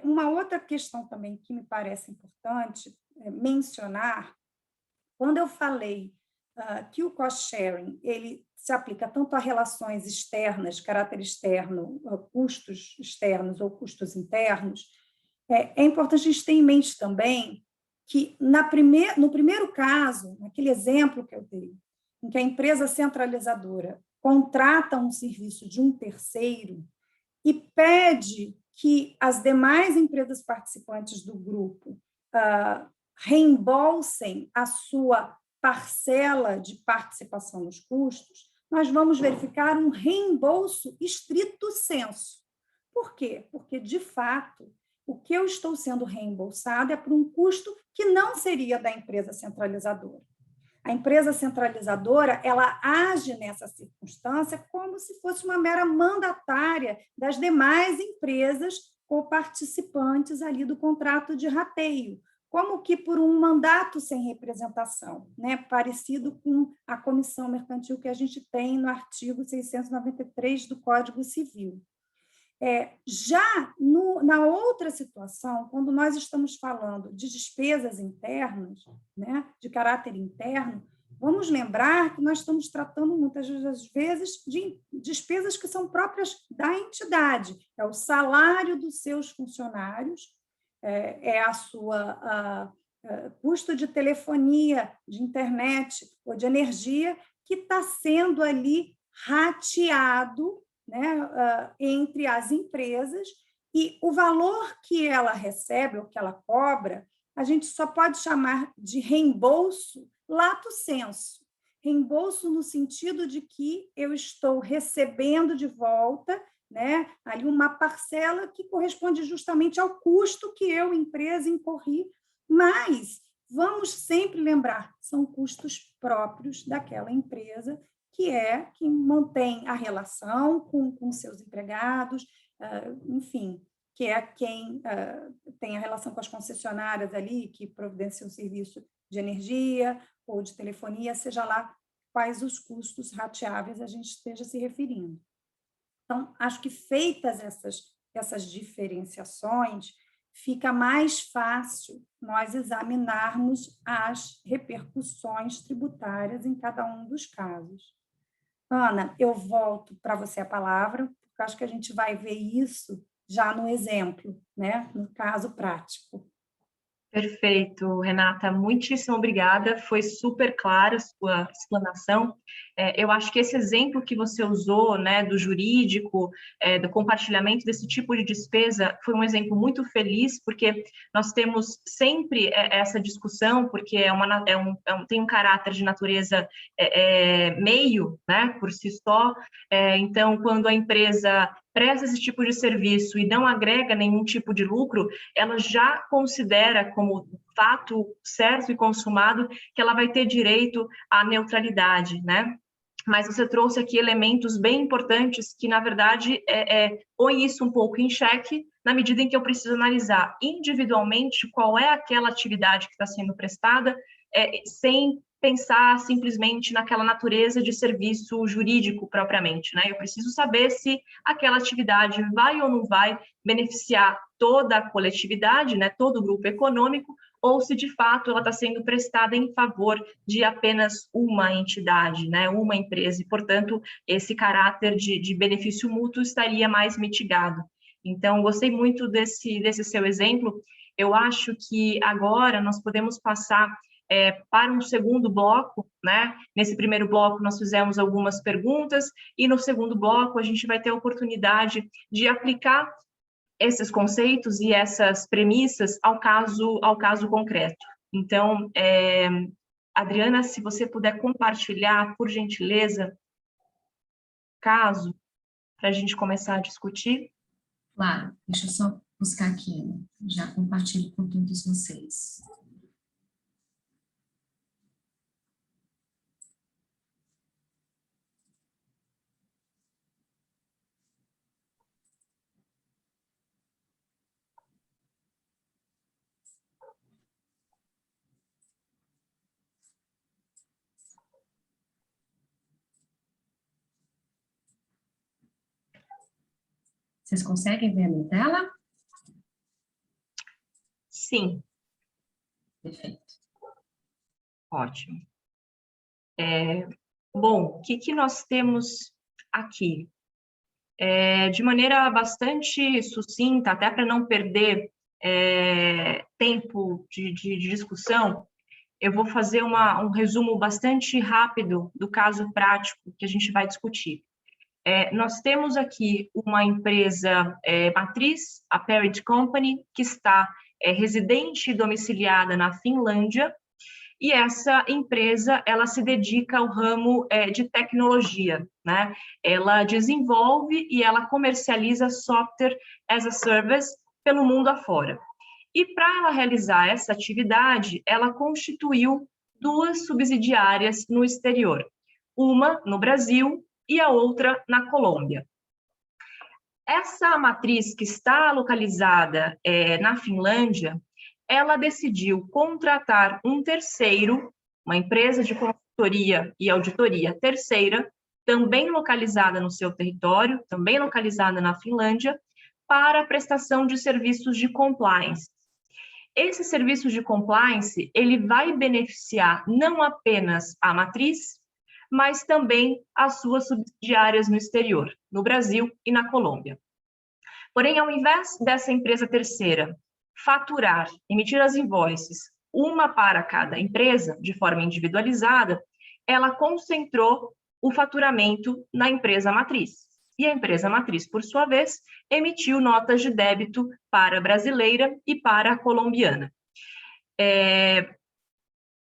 Uma outra questão também que me parece importante mencionar, quando eu falei que o cost-sharing ele se aplica tanto a relações externas, caráter externo, custos externos ou custos internos, é importante a gente ter em mente também que no primeiro caso, naquele exemplo que eu dei, em que a empresa centralizadora contrata um serviço de um terceiro e pede que as demais empresas participantes do grupo reembolsem a sua parcela de participação nos custos, nós vamos verificar um reembolso estrito sensu. Por quê? Porque, de fato, o que eu estou sendo reembolsado é por um custo que não seria da empresa centralizadora. A empresa centralizadora, ela age nessa circunstância como se fosse uma mera mandatária das demais empresas coparticipantes ali do contrato de rateio, como que por um mandato sem representação, né? Parecido com a comissão mercantil que a gente tem no artigo 693 do Código Civil. Já na outra situação, quando nós estamos falando de despesas internas, né, de caráter interno, vamos lembrar que nós estamos tratando muitas das vezes de despesas que são próprias da entidade. É o salário dos seus funcionários, é a sua custo de telefonia, de internet ou de energia que está sendo ali rateado, né, entre as empresas, e o valor que ela recebe ou que ela cobra, a gente só pode chamar de reembolso lato sensu. Reembolso no sentido de que eu estou recebendo de volta, né, ali uma parcela que corresponde justamente ao custo que eu, empresa, incorri, mas vamos sempre lembrar, são custos próprios daquela empresa, que é quem mantém a relação com seus empregados, enfim, que é quem tem a relação com as concessionárias ali, que providenciam o serviço de energia ou de telefonia, seja lá quais os custos rateáveis a gente esteja se referindo. Então, acho que feitas essas diferenciações, fica mais fácil nós examinarmos as repercussões tributárias em cada um dos casos. Ana, eu volto para você a palavra, porque acho que a gente vai ver isso já no exemplo, né? No caso prático. Perfeito, Renata, muitíssimo obrigada, foi super clara a sua explanação. Eu acho que esse exemplo que você usou, né, do jurídico, do compartilhamento desse tipo de despesa, foi um exemplo muito feliz, porque nós temos sempre essa discussão, porque tem um caráter de natureza meio, né, por si só. Então, quando a empresa presta esse tipo de serviço e não agrega nenhum tipo de lucro, ela já considera como fato certo e consumado que ela vai ter direito à neutralidade, né? Mas você trouxe aqui elementos bem importantes que, na verdade, põe isso um pouco em xeque, na medida em que eu preciso analisar individualmente qual é aquela atividade que está sendo prestada, sem pensar simplesmente naquela natureza de serviço jurídico propriamente, né? Eu preciso saber se aquela atividade vai ou não vai beneficiar toda a coletividade, né? Todo o grupo econômico, ou se de fato ela está sendo prestada em favor de apenas uma entidade, né? Uma empresa, e portanto esse caráter de benefício mútuo estaria mais mitigado. Então, gostei muito desse seu exemplo. Eu acho que agora nós podemos passar para um segundo bloco, né? Nesse primeiro bloco nós fizemos algumas perguntas e no segundo bloco a gente vai ter a oportunidade de aplicar esses conceitos e essas premissas ao caso concreto. Então, Adriana, se você puder compartilhar, por gentileza, caso, para a gente começar a discutir. Claro, deixa eu só buscar aqui, já compartilho com todos vocês. Vocês conseguem ver a minha tela? Sim. Perfeito. Ótimo. Bom, o que nós temos aqui? De maneira bastante sucinta, até para não perder tempo de discussão, eu vou fazer um resumo bastante rápido do caso prático que a gente vai discutir. Nós temos aqui uma empresa matriz, a Parent Company, que está residente e domiciliada na Finlândia, e essa empresa, ela se dedica ao ramo de tecnologia, né? Ela desenvolve e ela comercializa software as a service pelo mundo afora. E para ela realizar essa atividade, ela constituiu 2 subsidiárias no exterior, uma no Brasil e a outra na Colômbia. Essa matriz que está localizada na Finlândia, ela decidiu contratar um terceiro, uma empresa de consultoria e auditoria terceira, também localizada no seu território, também localizada na Finlândia, para a prestação de serviços de compliance. Esse serviço de compliance, ele vai beneficiar não apenas a matriz, mas também as suas subsidiárias no exterior, no Brasil e na Colômbia. Porém, ao invés dessa empresa terceira faturar, emitir as invoices, uma para cada empresa, de forma individualizada, ela concentrou o faturamento na empresa matriz. E a empresa matriz, por sua vez, emitiu notas de débito para a brasileira e para a colombiana.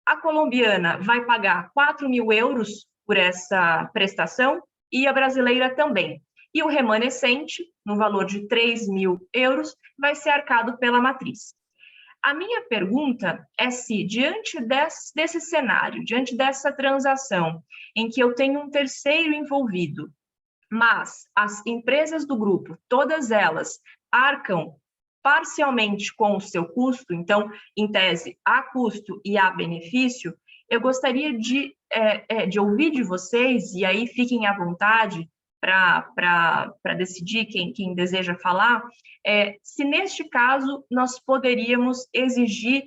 A colombiana vai pagar 4.000 euros por essa prestação e a brasileira também. E o remanescente, no valor de 3.000 euros, vai ser arcado pela matriz. A minha pergunta é se, diante desse cenário, diante dessa transação, em que eu tenho um terceiro envolvido, mas as empresas do grupo, todas elas, arcam parcialmente com o seu custo, então, em tese, há custo e há benefício, eu gostaria de ouvir de vocês, e aí fiquem à vontade para decidir quem deseja falar, se neste caso nós poderíamos exigir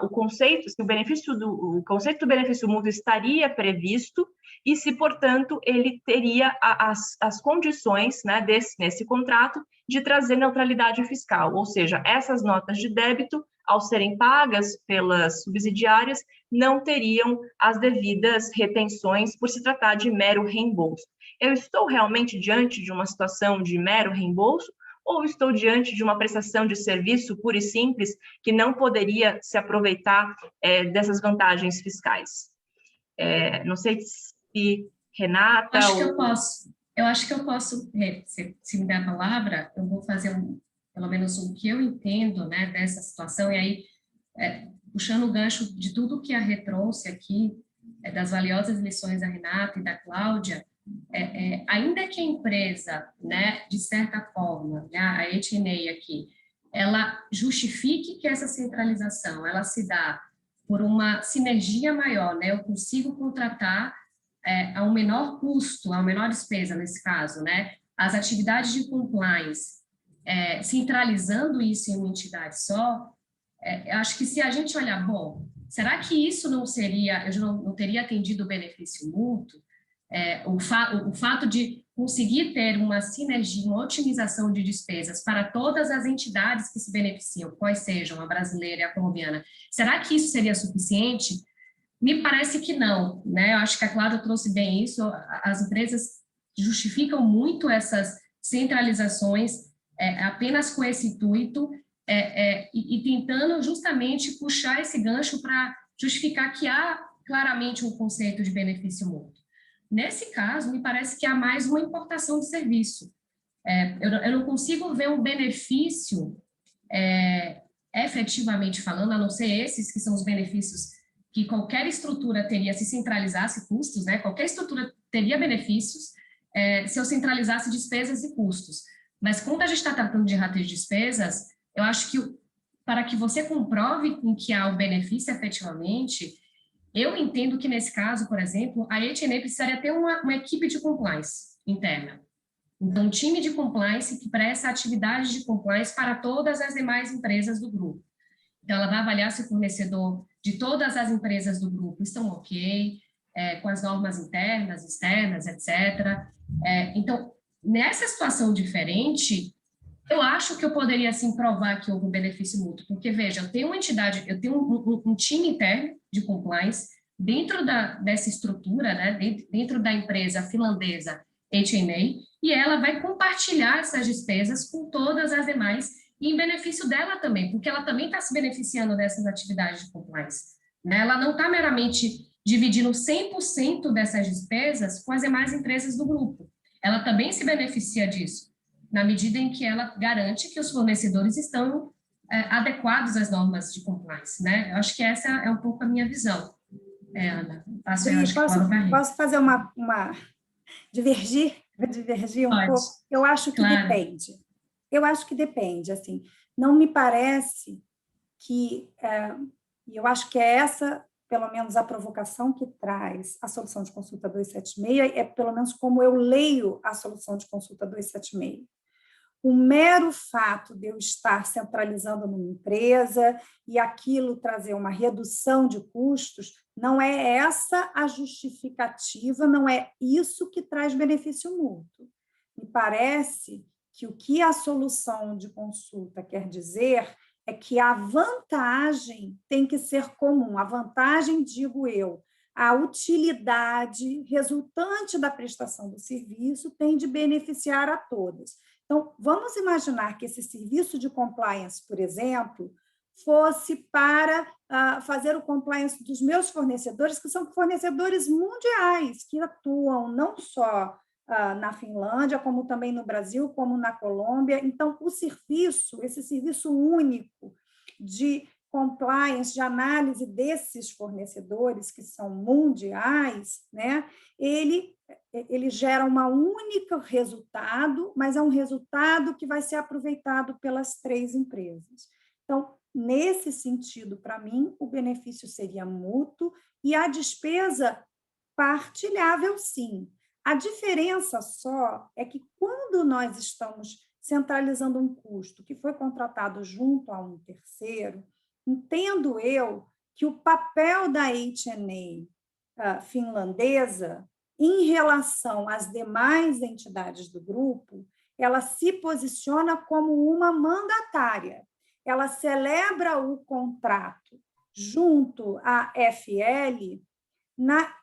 o conceito, se o conceito do benefício mútuo estaria previsto e se, portanto, ele teria as condições, né, nesse contrato de trazer neutralidade fiscal, ou seja, essas notas de débito, ao serem pagas pelas subsidiárias, não teriam as devidas retenções por se tratar de mero reembolso. Eu estou realmente diante de uma situação de mero reembolso ou estou diante de uma prestação de serviço pura e simples que não poderia se aproveitar dessas vantagens fiscais? Não sei se Renata... Eu acho que eu posso, se me der a palavra, eu vou fazer pelo menos o que eu entendo, né, dessa situação, e aí, puxando o gancho de tudo que a Rê trouxe aqui, das valiosas lições da Renata e da Cláudia, ainda que a empresa, né, de certa forma, né, a Etnei aqui, ela justifique que essa centralização, ela se dá por uma sinergia maior, né? Eu consigo contratar a um menor custo, a uma menor despesa, nesse caso, né? As atividades de compliance, centralizando isso em uma entidade só, acho que se a gente olhar, bom, será que isso não seria, eu não teria atendido o benefício mútuo? O fato de conseguir ter uma sinergia, uma otimização de despesas para todas as entidades que se beneficiam, quais sejam a brasileira e a colombiana, será que isso seria suficiente? Me parece que não, né? Eu acho que a Cláudia trouxe bem isso, as empresas justificam muito essas centralizações apenas com esse intuito e tentando justamente puxar esse gancho para justificar que há claramente um conceito de benefício mútuo. Nesse caso, me parece que há mais uma importação de serviço. Eu não consigo ver um benefício, efetivamente falando, a não ser esses que são os benefícios que qualquer estrutura teria se centralizasse custos, né? Qualquer estrutura teria benefícios se eu centralizasse despesas e custos. Mas quando a gente está tratando de rateio de despesas, eu acho que para que você comprove em que há o benefício efetivamente, eu entendo que, nesse caso, por exemplo, a H&A precisaria ter uma equipe de compliance interna. Então, um time de compliance que presta atividade de compliance para todas as demais empresas do grupo. Então, ela vai avaliar se o fornecedor de todas as empresas do grupo estão ok, com as normas internas, externas, etc. Então, nessa situação diferente, eu acho que eu poderia, assim, provar que houve um benefício mútuo, porque, veja, eu tenho uma entidade, eu tenho um time interno de compliance dentro dessa estrutura, né, dentro da empresa finlandesa H&A, e ela vai compartilhar essas despesas com todas as demais, e em benefício dela também, porque ela também está se beneficiando dessas atividades de compliance, né? Ela não está meramente dividindo 100% dessas despesas com as demais empresas do grupo, ela também se beneficia disso, na medida em que ela garante que os fornecedores estão adequados às normas de compliance, né? Eu acho que essa é um pouco a minha visão. Ana, posso fazer uma divergir um Pode, pouco? Eu acho que claro. depende. Eu acho que depende, assim, não me parece que, e eu acho que é essa, pelo menos, a provocação que traz a solução de consulta 276, é pelo menos como eu leio a solução de consulta 276. O mero fato de eu estar centralizando numa empresa e aquilo trazer uma redução de custos, não é essa a justificativa, não é isso que traz benefício mútuo. Me parece que o que a solução de consulta quer dizer é que a vantagem tem que ser comum. A vantagem, digo eu, a utilidade resultante da prestação do serviço tem de beneficiar a todos. Então, vamos imaginar que esse serviço de compliance, por exemplo, fosse para fazer o compliance dos meus fornecedores, que são fornecedores mundiais, que atuam não só na Finlândia, como também no Brasil, como na Colômbia. Então, esse serviço único de compliance, de análise desses fornecedores, que são mundiais, né, ele gera um único resultado, mas é um resultado que vai ser aproveitado pelas 3 empresas. Então, nesse sentido, para mim, o benefício seria mútuo e a despesa partilhável, sim. A diferença só é que quando nós estamos centralizando um custo que foi contratado junto a um terceiro, entendo eu que o papel da H&A finlandesa em relação às demais entidades do grupo, ela se posiciona como uma mandatária. Ela celebra o contrato junto à FL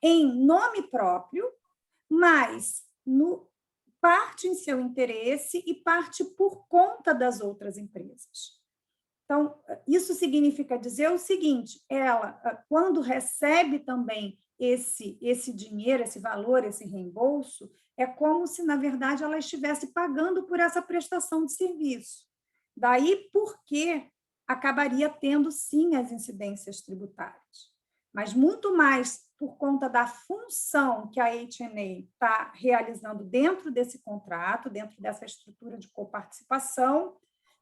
em nome próprio, mas parte em seu interesse e parte por conta das outras empresas. Então, isso significa dizer o seguinte: ela, quando recebe também esse dinheiro, esse valor, esse reembolso, é como se, na verdade, ela estivesse pagando por essa prestação de serviço. Daí porque acabaria tendo, sim, as incidências tributárias, mas muito mais por conta da função que a H&A está realizando dentro desse contrato, dentro dessa estrutura de coparticipação,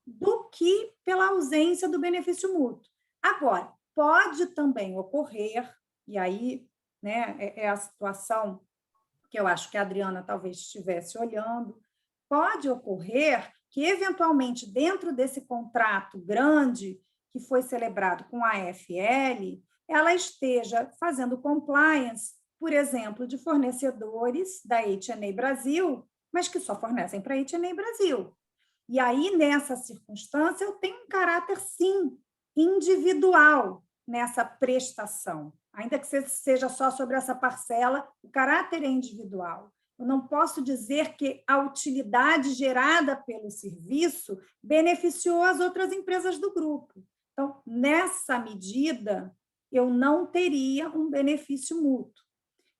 do que pela ausência do benefício mútuo. Agora, Pode também ocorrer, e aí, né, é a situação que eu acho que a Adriana talvez estivesse olhando, pode ocorrer que, eventualmente, dentro desse contrato grande que foi celebrado com a AFL, ela esteja fazendo compliance, por exemplo, de fornecedores da H&A Brasil, mas que só fornecem para a H&A Brasil. E aí, nessa circunstância, eu tenho um caráter, sim, individual nessa prestação. Ainda que seja só sobre essa parcela, o caráter é individual. Eu não posso dizer que a utilidade gerada pelo serviço beneficiou as outras empresas do grupo. Então, nessa medida, eu não teria um benefício mútuo.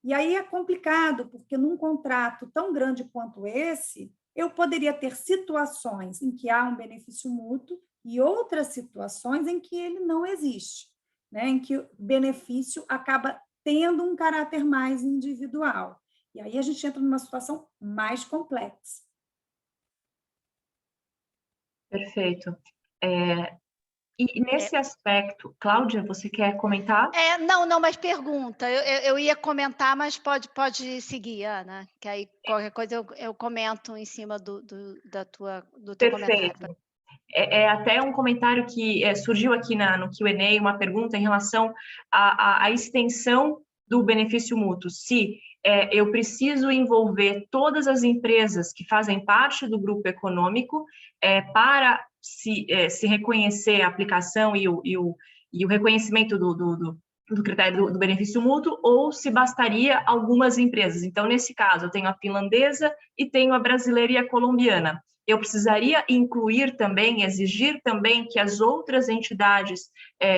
E aí é complicado, porque num contrato tão grande quanto esse, eu poderia ter situações em que há um benefício mútuo e outras situações em que ele não existe, né? Em que o benefício acaba tendo um caráter mais individual. E aí a gente entra numa situação mais complexa. Perfeito. E nesse aspecto, Cláudia, você quer comentar? Não, mas pergunta. Eu ia comentar, mas pode seguir, Ana, que aí qualquer coisa eu comento em cima do teu comentário. Perfeito. É até um comentário que surgiu aqui no Q&A, uma pergunta em relação à extensão do benefício mútuo. Se eu preciso envolver todas as empresas que fazem parte do grupo econômico para se reconhecer a aplicação e o reconhecimento do critério do benefício mútuo, ou se bastaria algumas empresas. Então, nesse caso, eu tenho a finlandesa e tenho a brasileira e a colombiana. Eu precisaria incluir também, exigir também que as outras entidades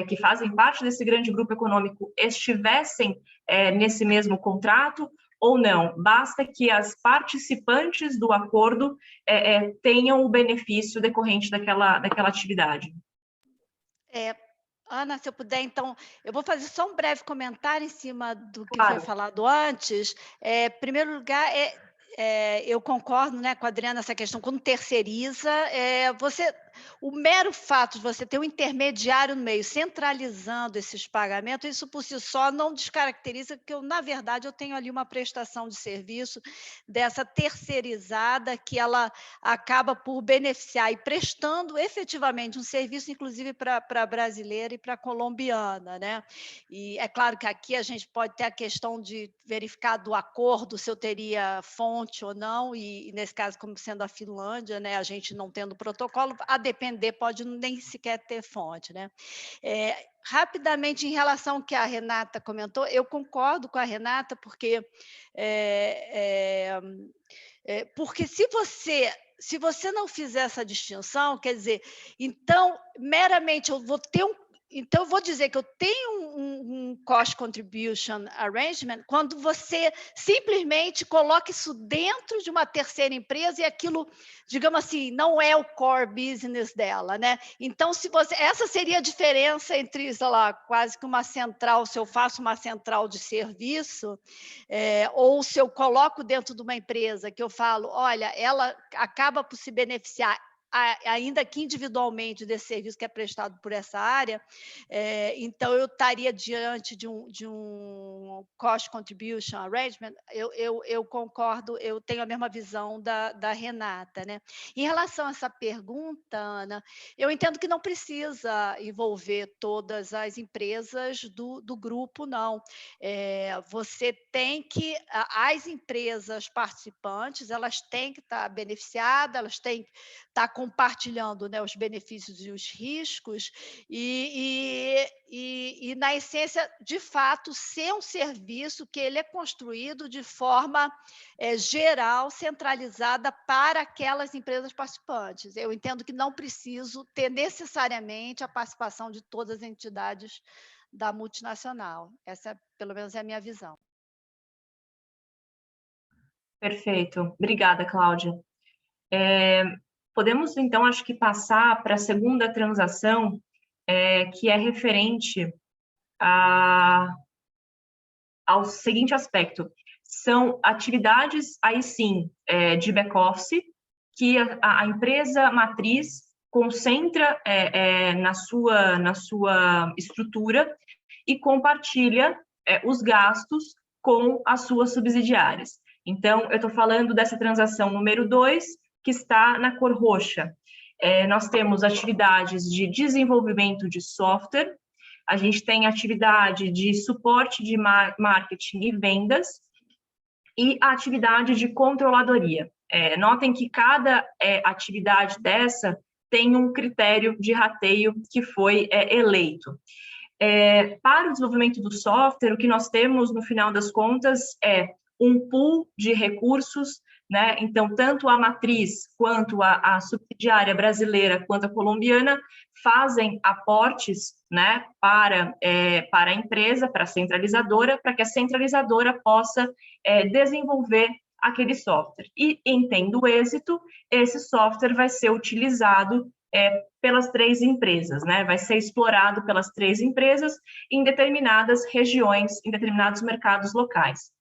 que fazem parte desse grande grupo econômico estivessem nesse mesmo contrato, ou não? Basta que as participantes do acordo tenham o benefício decorrente daquela atividade. Ana, se eu puder, então, eu vou fazer só um breve comentário em cima do que Claro. foi falado antes. Em primeiro lugar, eu concordo, né, com a Adriana nessa questão. Quando terceiriza, o mero fato de você ter um intermediário no meio centralizando esses pagamentos, isso por si só não descaracteriza que na verdade, eu tenho ali uma prestação de serviço dessa terceirizada que ela acaba por beneficiar e prestando efetivamente um serviço, inclusive para a brasileira e para a colombiana, né? E é claro que aqui a gente pode ter a questão de verificar do acordo se eu teria fonte ou não, e nesse caso, como sendo a Finlândia, né, a gente não tendo protocolo, a depender pode nem sequer ter fonte, né? Rapidamente, em relação ao que a Renata comentou, eu concordo com a Renata, porque se você não fizer essa distinção, quer dizer, então, meramente eu vou ter então, eu vou dizer que eu tenho um cost contribution arrangement quando você simplesmente coloca isso dentro de uma terceira empresa e aquilo, digamos assim, não é o core business dela, né? Então, essa seria a diferença entre, sei lá, quase que uma central, se eu faço uma central de serviço, ou se eu coloco dentro de uma empresa que eu falo, olha, ela acaba por se beneficiar ainda que individualmente desse serviço que é prestado por essa área, então eu estaria diante de um cost contribution arrangement. Eu concordo, eu tenho a mesma visão da Renata, né? Em relação a essa pergunta, Ana, eu entendo que não precisa envolver todas as empresas do grupo, não. Você tem que, as empresas participantes, elas têm que estar beneficiadas, elas têm que estar compartilhando, né, os benefícios e os riscos, e, na essência, de fato, ser um serviço que ele é construído de forma geral, centralizada para aquelas empresas participantes. Eu entendo que não preciso ter necessariamente a participação de todas as entidades da multinacional. Essa, pelo menos, é a minha visão. Perfeito. Obrigada, Cláudia. Podemos, então, acho que passar para a segunda transação, que é referente ao seguinte aspecto. São atividades, aí sim, de back-office, que a empresa matriz concentra na sua estrutura e compartilha os gastos com as suas subsidiárias. Então, eu estou falando dessa transação número 2, que está na cor roxa. Nós temos atividades de desenvolvimento de software, a gente tem atividade de suporte de marketing e vendas, e a atividade de controladoria. Notem que cada atividade dessa tem um critério de rateio que foi eleito. Para o desenvolvimento do software, o que nós temos, no final das contas, é um pool de recursos, né? Então, tanto a matriz, quanto a subsidiária brasileira, quanto a colombiana, fazem aportes, né, para a empresa, para a centralizadora, para que a centralizadora possa desenvolver aquele software. E, em tendo êxito, esse software vai ser utilizado pelas 3 empresas, né? Vai ser explorado pelas 3 empresas em determinadas regiões, em determinados mercados locais.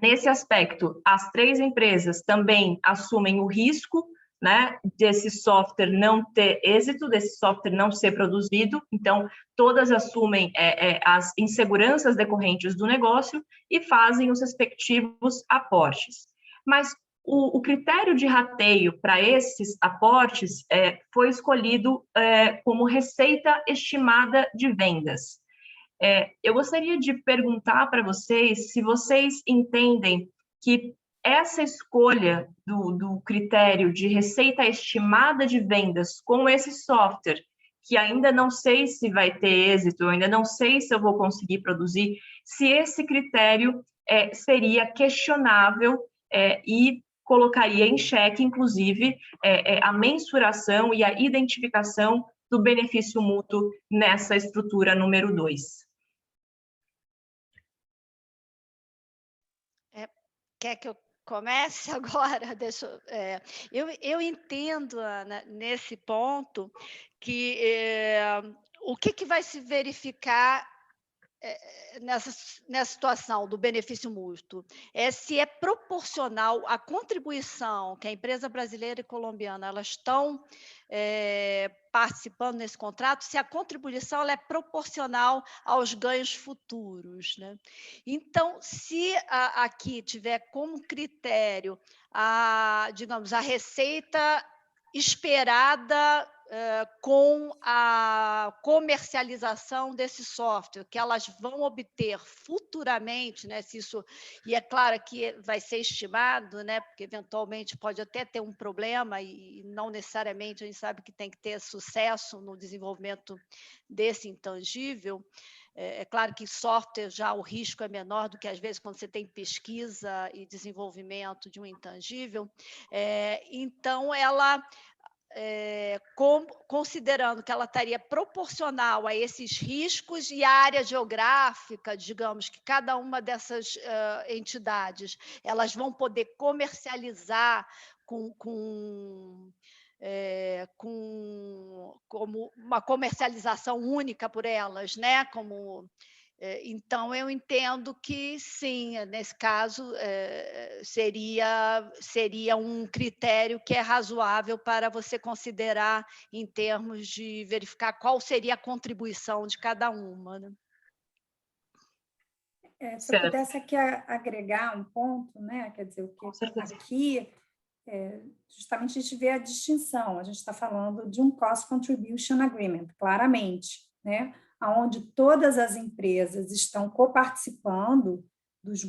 Nesse aspecto, as 3 empresas também assumem o risco, né, desse software não ter êxito, desse software não ser produzido. Então, todas assumem as inseguranças decorrentes do negócio e fazem os respectivos aportes. Mas o critério de rateio para esses aportes foi escolhido como receita estimada de vendas. Eu gostaria de perguntar para vocês se vocês entendem que essa escolha do critério de receita estimada de vendas com esse software, que ainda não sei se vai ter êxito, ainda não sei se eu vou conseguir produzir, se esse critério seria questionável e colocaria em xeque, inclusive, a mensuração e a identificação do benefício mútuo nessa estrutura número 2. Quer que eu comece agora? Eu entendo, Ana, nesse ponto, que o que vai se verificar nessa situação do benefício mútuo se é proporcional à contribuição que a empresa brasileira e colombiana elas estão participando nesse contrato, se a contribuição ela é proporcional aos ganhos futuros, né? Então, se aqui tiver como critério digamos, a receita esperada com a comercialização desse software, que elas vão obter futuramente, né? Se isso, e é claro que vai ser estimado, né? Porque eventualmente pode até ter um problema e não necessariamente a gente sabe que tem que ter sucesso no desenvolvimento desse intangível. É claro que software já o risco é menor do que às vezes quando você tem pesquisa e desenvolvimento de um intangível. Então ela considerando que ela estaria proporcional a esses riscos e a área geográfica, digamos, que cada uma dessas entidades elas vão poder comercializar como uma comercialização única por elas, né? Então, eu entendo que, sim, nesse caso, seria um critério que é razoável para você considerar em termos de verificar qual seria a contribuição de cada uma, né? Se eu pudesse aqui agregar um ponto, né? Quer dizer, o que aqui, justamente a gente vê a distinção, a gente está falando de um Cost Contribution Agreement, claramente, né? Onde todas as empresas estão coparticipando dos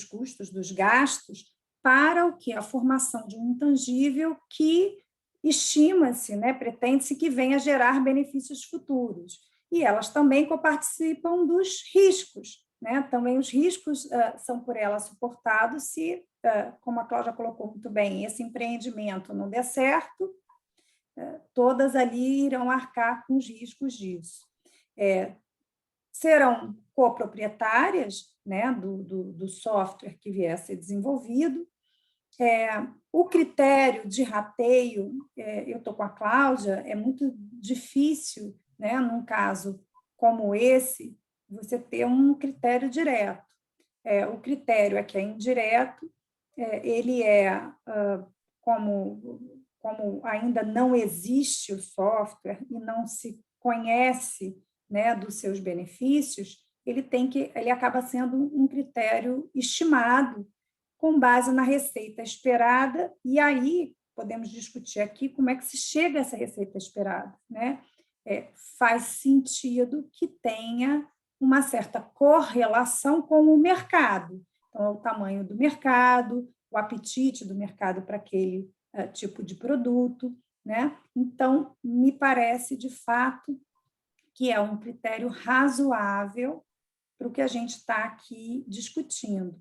custos, dos gastos, para o que? A formação de um intangível que estima-se, né, pretende-se que venha gerar benefícios futuros. E elas também coparticipam dos riscos, né? Também os riscos são por elas suportados se, como a Cláudia colocou muito bem, esse empreendimento não der certo, todas ali irão arcar com os riscos disso. Serão coproprietárias, né, do software que vier a ser desenvolvido. O critério de rateio, eu estou com a Cláudia, é muito difícil, né, num caso como esse, você ter um critério direto. O critério que é indireto, ele como como ainda não existe o software e não se conhece, né, dos seus benefícios, ele acaba sendo um critério estimado com base na receita esperada, e aí podemos discutir aqui como é que se chega a essa receita esperada, né? Faz sentido que tenha uma certa correlação com o mercado. Então, o tamanho do mercado, o apetite do mercado para aquele tipo de produto, né? Então, me parece, de fato, que é um critério razoável para o que a gente está aqui discutindo.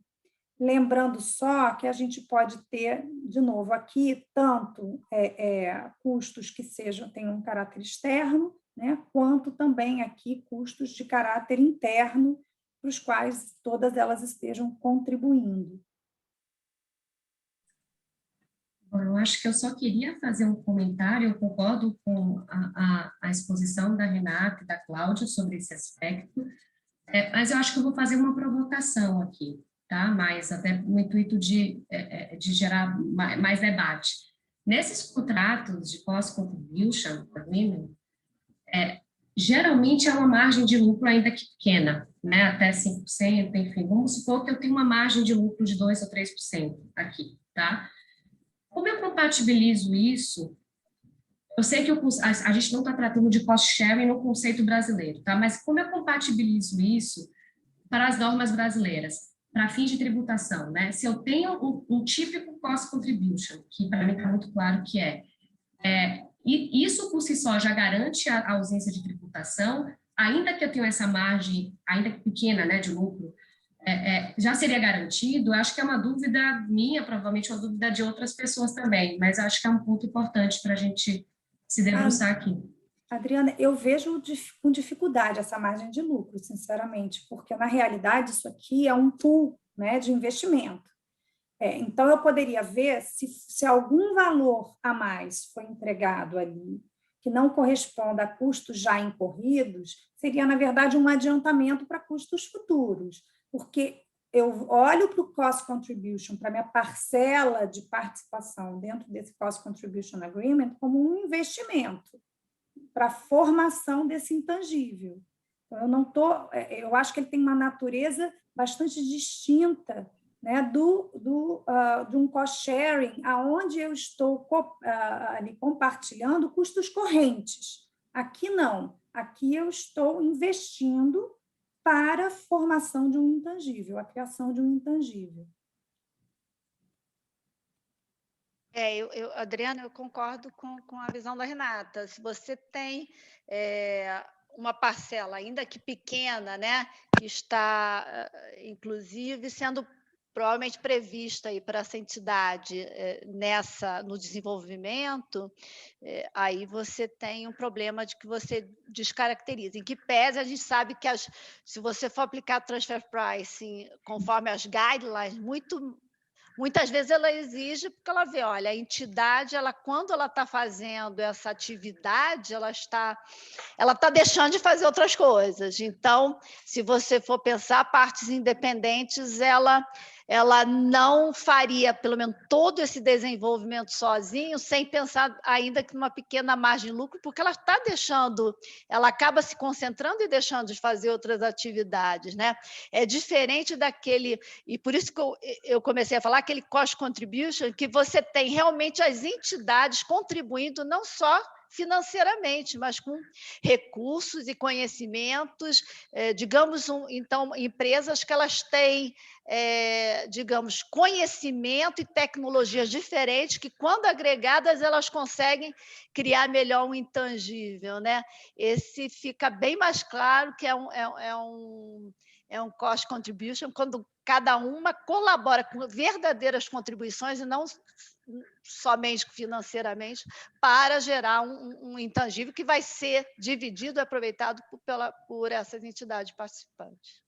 Lembrando só que a gente pode ter, de novo, aqui, tanto custos que tenham um caráter externo, né, quanto também aqui custos de caráter interno, para os quais todas elas estejam contribuindo. Bom, eu acho que eu só queria fazer um comentário, eu concordo com a exposição da Renata e da Cláudia sobre esse aspecto, mas eu acho que eu vou fazer uma provocação aqui, tá? Mas até no intuito de gerar mais debate. Nesses contratos de cost-contribution agreement, geralmente é uma margem de lucro ainda que pequena, né? Até 5%, enfim. Vamos supor que eu tenho uma margem de lucro de 2% ou 3% aqui, tá? Como eu compatibilizo isso? Eu sei que a gente não está tratando de cost sharing no conceito brasileiro, tá? Mas como eu compatibilizo isso para as normas brasileiras, para fins de tributação, né? Se eu tenho um típico cost contribution, que para mim está muito claro que e isso por si só já garante a ausência de tributação, ainda que eu tenha essa margem, ainda que pequena, né, de lucro, já seria garantido. Acho que é uma dúvida minha, provavelmente uma dúvida de outras pessoas também, mas acho que é um ponto importante para a gente se debruçar aqui. Adriana, eu vejo com dificuldade essa margem de lucro, sinceramente, porque, na realidade, isso aqui é um pool, né, de investimento. Então, eu poderia ver se algum valor a mais foi entregado ali, que não corresponda a custos já incorridos, seria, na verdade, um adiantamento para custos futuros, porque eu olho para o cost contribution, para a minha parcela de participação dentro desse cost contribution agreement, como um investimento para a formação desse intangível. Então, eu acho que ele tem uma natureza bastante distinta, né, de um cost sharing, aonde eu estou ali compartilhando custos correntes. Aqui não, aqui eu estou investindo para a formação de um intangível, a criação de um intangível. Adriana, eu concordo com a visão da Renata. Se você tem uma parcela, ainda que pequena, né, que está, inclusive, sendo provavelmente prevista aí para essa entidade no desenvolvimento, aí você tem um problema de que você descaracteriza. Em que pese, a gente sabe que se você for aplicar transfer pricing conforme as guidelines, muitas vezes ela exige, porque ela vê, olha, a entidade, quando ela está fazendo essa atividade, ela está deixando de fazer outras coisas. Então, se você for pensar, partes independentes, ela não faria, pelo menos, todo esse desenvolvimento sozinho, sem pensar ainda que numa pequena margem de lucro, porque ela acaba se concentrando e deixando de fazer outras atividades, né? É diferente daquele, e por isso que eu comecei a falar, aquele cost contribution, que você tem realmente as entidades contribuindo não só financeiramente, mas com recursos e conhecimentos, digamos, então, empresas que elas têm, digamos, conhecimento e tecnologias diferentes, que, quando agregadas, elas conseguem criar melhor um intangível, né? Esse fica bem mais claro que é um cost contribution, quando cada uma colabora com verdadeiras contribuições e não somente financeiramente, para gerar um intangível que vai ser dividido e aproveitado por essas entidades participantes.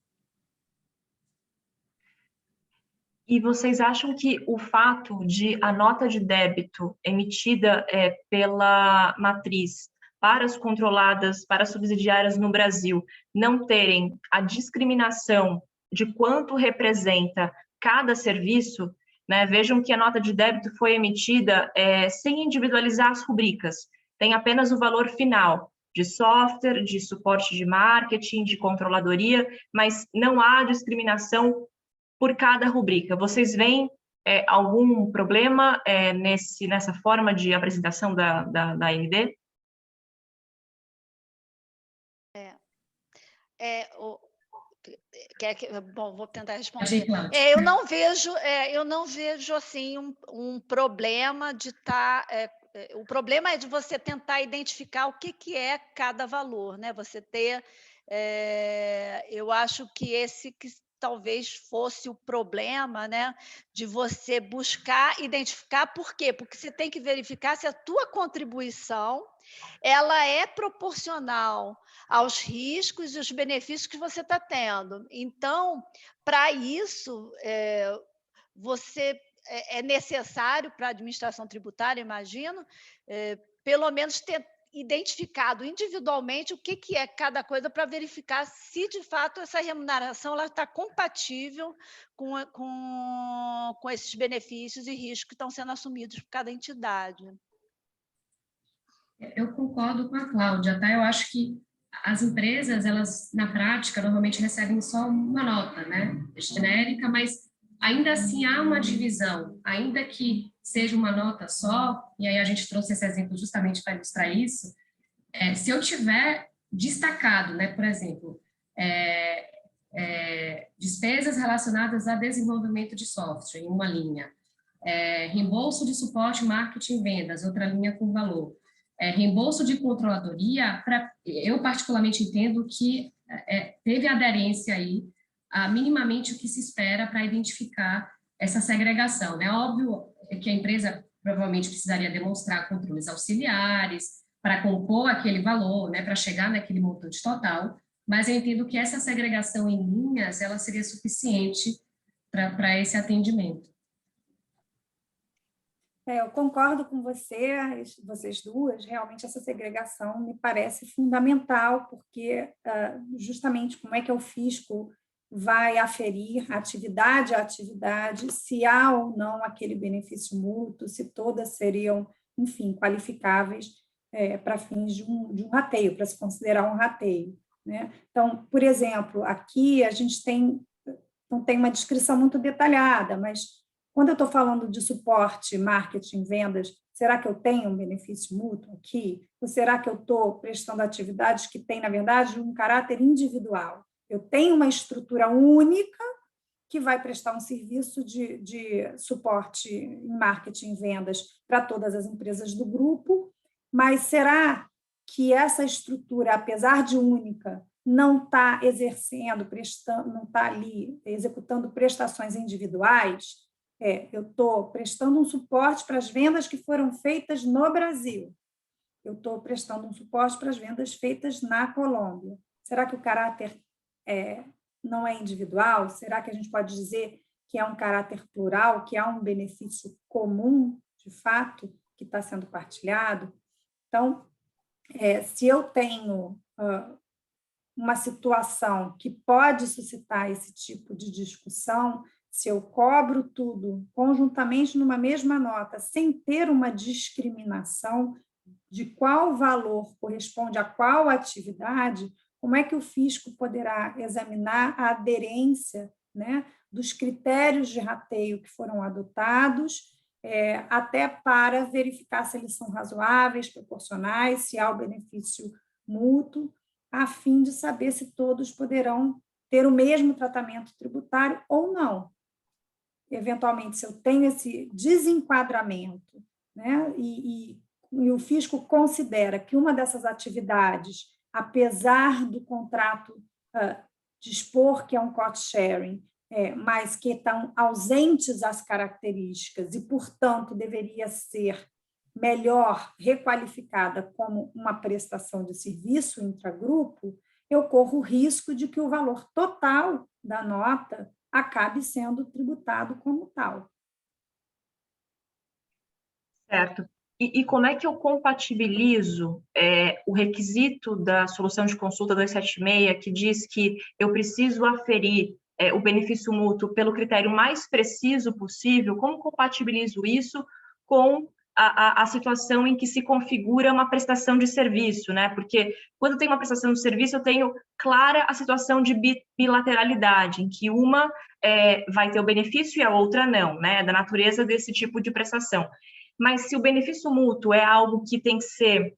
E vocês acham que o fato de a nota de débito emitida pela matriz para as controladas, para as subsidiárias no Brasil, não terem a discriminação de quanto representa cada serviço, né? Vejam que a nota de débito foi emitida sem individualizar as rubricas, tem apenas o valor final de software, de suporte de marketing, de controladoria, mas não há discriminação por cada rubrica. Vocês veem algum problema nessa forma de apresentação da AND? Bom, vou tentar responder. Eu não vejo assim um problema de estar. O problema é de você tentar identificar o que é cada valor, né? Você ter. Eu acho que esse que talvez fosse o problema, né? De você buscar identificar por quê? Porque você tem que verificar se a tua contribuição ela é proporcional aos riscos e os benefícios que você está tendo. Então, para isso, é necessário para a administração tributária, imagino, pelo menos ter identificado individualmente o que é cada coisa para verificar se, de fato, essa remuneração ela está compatível com esses benefícios e riscos que estão sendo assumidos por cada entidade. Eu concordo com a Cláudia, tá? Eu acho que as empresas, elas, na prática, normalmente recebem só uma nota, né? Genérica, mas ainda assim há uma divisão, ainda que seja uma nota só, e aí a gente trouxe esse exemplo justamente para ilustrar isso, se eu tiver destacado, né, por exemplo, despesas relacionadas a desenvolvimento de software, em uma linha, reembolso de suporte, marketing e vendas, outra linha com valor, reembolso de controladoria, eu particularmente entendo que teve aderência aí a minimamente o que se espera para identificar essa segregação, né? Óbvio que a empresa provavelmente precisaria demonstrar controles auxiliares para compor aquele valor, né, para chegar naquele montante total, mas eu entendo que essa segregação em linhas, ela seria suficiente para esse atendimento. Eu concordo com vocês duas, realmente essa segregação me parece fundamental, porque justamente como é que o fisco vai aferir atividade a atividade, se há ou não aquele benefício mútuo, se todas seriam, enfim, qualificáveis para fins de um rateio, para se considerar um rateio, né? Então, por exemplo, aqui a gente não tem uma descrição muito detalhada, mas quando eu estou falando de suporte, marketing, vendas, será que eu tenho um benefício mútuo aqui? Ou será que eu estou prestando atividades que têm, na verdade, um caráter individual? Eu tenho uma estrutura única que vai prestar um serviço de suporte em marketing e vendas para todas as empresas do grupo, mas será que essa estrutura, apesar de única, não está não está ali executando prestações individuais? Eu estou prestando um suporte para as vendas que foram feitas no Brasil. Eu estou prestando um suporte para as vendas feitas na Colômbia. Será que o caráter não é individual? Será que a gente pode dizer que é um caráter plural, que há um benefício comum, de fato, que está sendo partilhado? Então, se eu tenho uma situação que pode suscitar esse tipo de discussão, se eu cobro tudo conjuntamente numa mesma nota, sem ter uma discriminação de qual valor corresponde a qual atividade, como é que o fisco poderá examinar a aderência, né, dos critérios de rateio que foram adotados, até para verificar se eles são razoáveis, proporcionais, se há o benefício mútuo, a fim de saber se todos poderão ter o mesmo tratamento tributário ou não. Eventualmente, se eu tenho esse desenquadramento, né, e o fisco considera que uma dessas atividades, apesar do contrato dispor que é um cost sharing, mas que estão ausentes as características e, portanto, deveria ser melhor requalificada como uma prestação de serviço intragrupo, eu corro o risco de que o valor total da nota acabe sendo tributado como tal. Certo. E como é que eu compatibilizo o requisito da solução de consulta 276, que diz que eu preciso aferir o benefício mútuo pelo critério mais preciso possível, como compatibilizo isso com a situação em que se configura uma prestação de serviço, né? Porque quando tem uma prestação de serviço, eu tenho clara a situação de bilateralidade, em que uma vai ter o benefício e a outra não, né? Da natureza desse tipo de prestação. Mas se o benefício mútuo é algo que tem que ser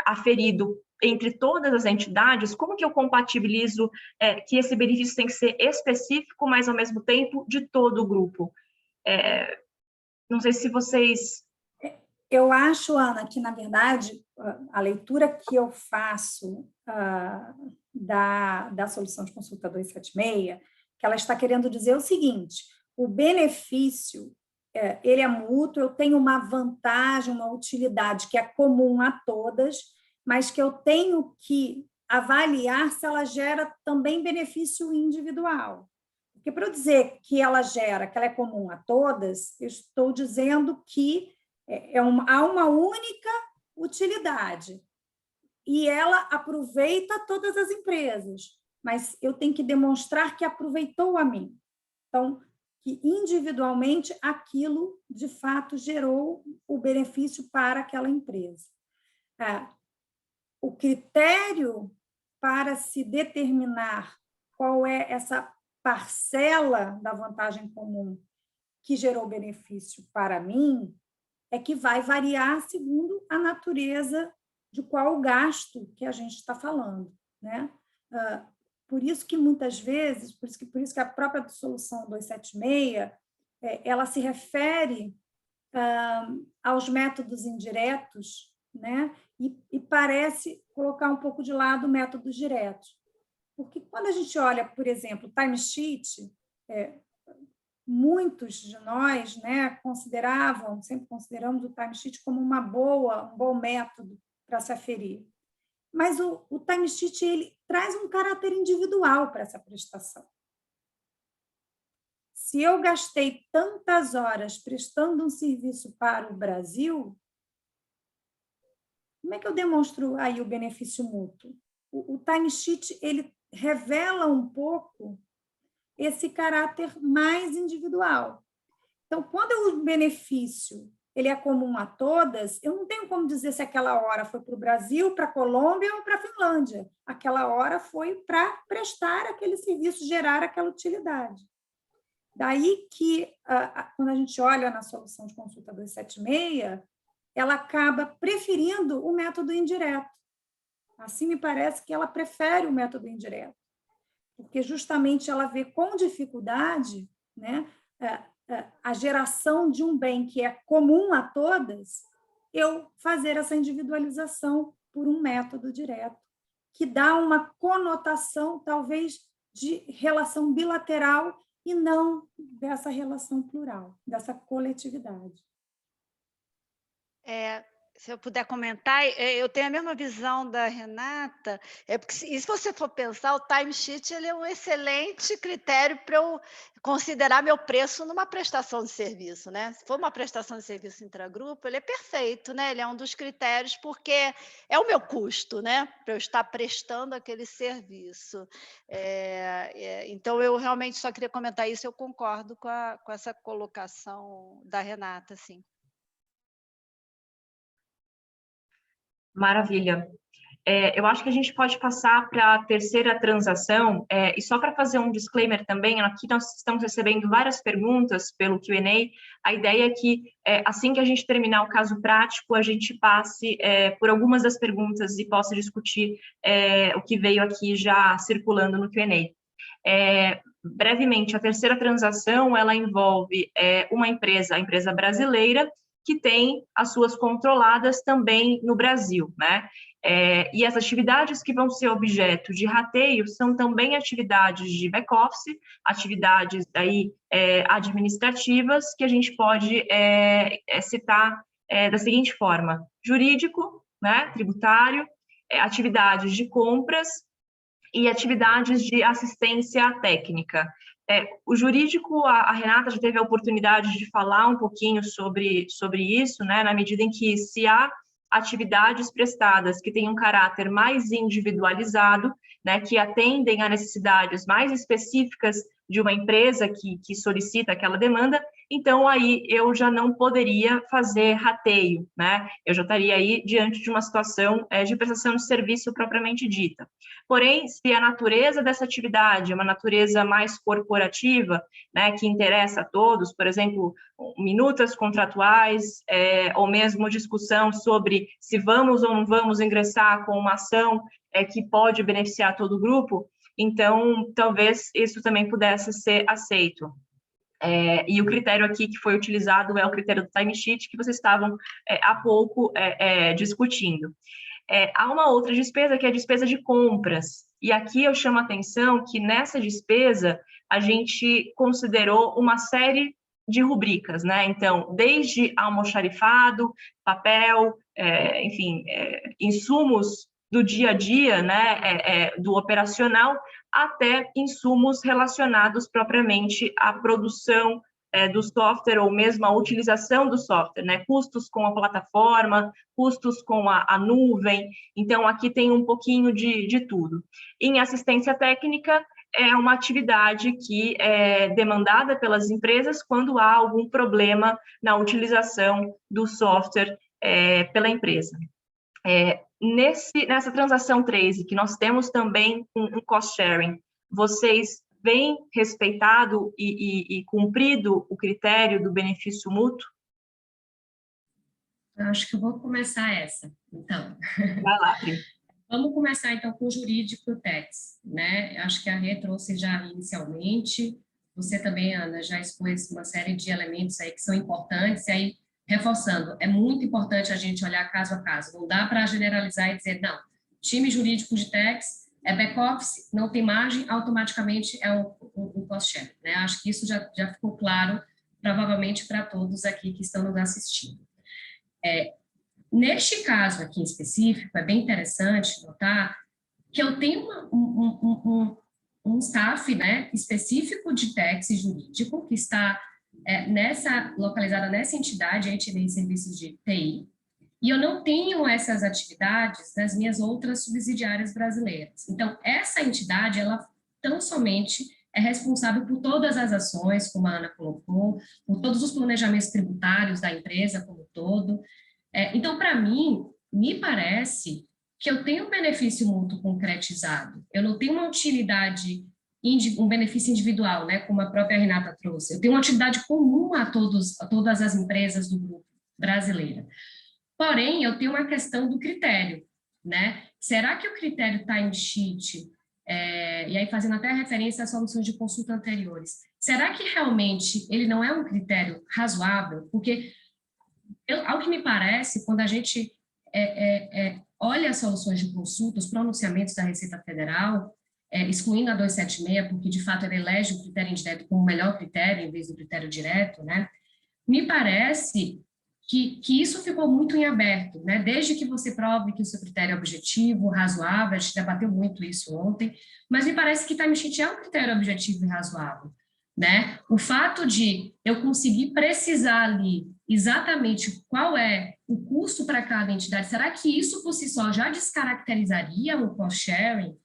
aferido entre todas as entidades, como que eu compatibilizo que esse benefício tem que ser específico, mas ao mesmo tempo de todo o grupo? Não sei se vocês... Eu acho, Ana, que, na verdade, a leitura que eu faço da solução de consulta 276, que ela está querendo dizer o seguinte: o benefício, ele é mútuo, eu tenho uma vantagem, uma utilidade que é comum a todas, mas que eu tenho que avaliar se ela gera também benefício individual. Porque, para eu dizer que ela gera, que ela é comum a todas, eu estou dizendo que há uma única utilidade e ela aproveita todas as empresas, mas eu tenho que demonstrar que aproveitou a mim. Então, que individualmente aquilo, de fato, gerou o benefício para aquela empresa. O critério para se determinar qual é essa parcela da vantagem comum que gerou benefício para mim é que vai variar segundo a natureza de qual gasto que a gente está falando, né? Por isso que muitas vezes, por isso que a própria solução 276 ela se refere aos métodos indiretos, né? E parece colocar um pouco de lado métodos diretos. Porque quando a gente olha, por exemplo, o timesheet, muitos de nós, né, sempre consideramos o timesheet como um bom método para se aferir. Mas o timesheet ele traz um caráter individual para essa prestação. Se eu gastei tantas horas prestando um serviço para o Brasil, como é que eu demonstro aí o benefício mútuo? O timesheet ele revela um pouco esse caráter mais individual. Então, quando o benefício ele é comum a todas, eu não tenho como dizer se aquela hora foi para o Brasil, para a Colômbia ou para a Finlândia. Aquela hora foi para prestar aquele serviço, gerar aquela utilidade. Daí que, quando a gente olha na solução de consulta 276, ela acaba preferindo o método indireto. Assim, me parece que ela prefere o método indireto, porque justamente ela vê com dificuldade, né, a geração de um bem que é comum a todas, eu fazer essa individualização por um método direto, que dá uma conotação, talvez, de relação bilateral e não dessa relação plural, dessa coletividade. Se eu puder comentar, eu tenho a mesma visão da Renata, porque se você for pensar, o timesheet ele é um excelente critério para eu considerar meu preço numa prestação de serviço, né? Se for uma prestação de serviço intragrupo, ele é perfeito, né? Ele é um dos critérios, porque é o meu custo, né? Para eu estar prestando aquele serviço. Então, eu realmente só queria comentar isso, eu concordo com essa colocação da Renata, sim. Maravilha. Eu acho que a gente pode passar para a terceira transação, e só para fazer um disclaimer também, aqui nós estamos recebendo várias perguntas pelo Q&A, a ideia é que, assim que a gente terminar o caso prático, a gente passe por algumas das perguntas e possa discutir o que veio aqui já circulando no Q&A. Brevemente, a terceira transação, ela envolve uma empresa, a empresa brasileira, que tem as suas controladas também no Brasil, né? E as atividades que vão ser objeto de rateio são também atividades de back-office, atividades aí, administrativas, que a gente pode citar da seguinte forma: jurídico, né, tributário, atividades de compras e atividades de assistência técnica. O jurídico, a Renata já teve a oportunidade de falar um pouquinho sobre isso, né, na medida em que se há atividades prestadas que têm um caráter mais individualizado, né, que atendem a necessidades mais específicas de uma empresa que solicita aquela demanda, então aí eu já não poderia fazer rateio, né? Eu já estaria aí diante de uma situação de prestação de serviço propriamente dita. Porém, se a natureza dessa atividade é uma natureza mais corporativa, né, que interessa a todos, por exemplo, minutas contratuais, ou mesmo discussão sobre se vamos ou não vamos ingressar com uma ação que pode beneficiar todo o grupo, então talvez isso também pudesse ser aceito. E o critério aqui que foi utilizado é o critério do timesheet, que vocês estavam há pouco discutindo. Há uma outra despesa, que é a despesa de compras, e aqui eu chamo a atenção que nessa despesa a gente considerou uma série de rubricas, né? Então, desde almoxarifado, papel, enfim, insumos do dia a dia, né, do operacional, até insumos relacionados propriamente à produção do software, ou mesmo a utilização do software, né? Custos com a plataforma, custos com a nuvem. Então, aqui tem um pouquinho de tudo. Em assistência técnica, é uma atividade que é demandada pelas empresas quando há algum problema na utilização do software pela empresa. Nessa transação 13, que nós temos também um cost sharing, vocês vêm respeitado e cumprido o critério do benefício mútuo? Eu acho que eu vou começar essa, então. Vai lá, Pri. Vamos começar, então, com o jurídico TEX, né? Acho que a Rê trouxe já inicialmente, você também, Ana, já expôs uma série de elementos aí que são importantes, e aí, reforçando, é muito importante a gente olhar caso a caso, não dá para generalizar e dizer, não, time jurídico de TEX é back-office, não tem margem, automaticamente é um cost-share, né? Acho que isso já ficou claro, provavelmente, para todos aqui que estão nos assistindo. Neste caso aqui em específico, é bem interessante notar que eu tenho um staff, né, específico de TEX jurídico, que está localizada nessa entidade, a entidade de serviços de TI, e eu não tenho essas atividades nas minhas outras subsidiárias brasileiras. Então, essa entidade, ela tão somente é responsável por todas as ações, como a Ana colocou, por todos os planejamentos tributários da empresa como um todo. Então, para mim, me parece que eu tenho um benefício mútuo concretizado. Eu não tenho uma utilidade, um benefício individual, né, como a própria Renata trouxe. Eu tenho uma utilidade comum a todas as empresas do grupo brasileiro. Porém, eu tenho uma questão do critério, né? Será que o critério timesheet, e aí fazendo até referência às soluções de consulta anteriores, será que realmente ele não é um critério razoável? Porque ao que me parece, quando a gente olha as soluções de consulta, os pronunciamentos da Receita Federal, excluindo a 276, porque de fato ela elege o critério indireto como o melhor critério, em vez do critério direto, né? Me parece que isso ficou muito em aberto, né? Desde que você prove que o seu critério é objetivo, razoável, a gente debateu muito isso ontem, mas me parece que timesheet é um critério objetivo e razoável, né? O fato de eu conseguir precisar ali exatamente qual é o custo para cada entidade, será que isso por si só já descaracterizaria o cost sharing?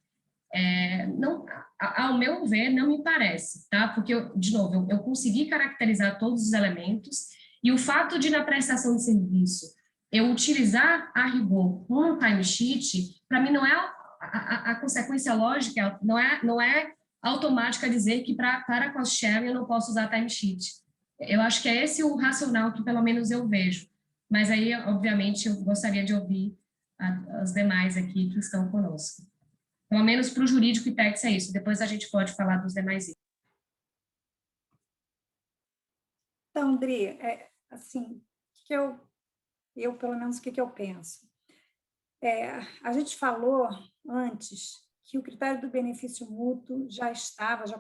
Não, ao meu ver, não me parece, tá? Porque, de novo, eu consegui caracterizar todos os elementos, e o fato de, na prestação de serviço, eu utilizar a rigor um timesheet, para mim não é a consequência lógica, não é automática dizer que para cost sharing eu não posso usar timesheet. Eu acho que é esse o racional que pelo menos eu vejo. Mas aí, obviamente, eu gostaria de ouvir as demais aqui que estão conosco. Pelo menos para o jurídico e TEX é isso. Depois a gente pode falar dos demais. Então, André, assim, eu pelo menos, o que eu penso? A gente falou antes que o critério do benefício mútuo já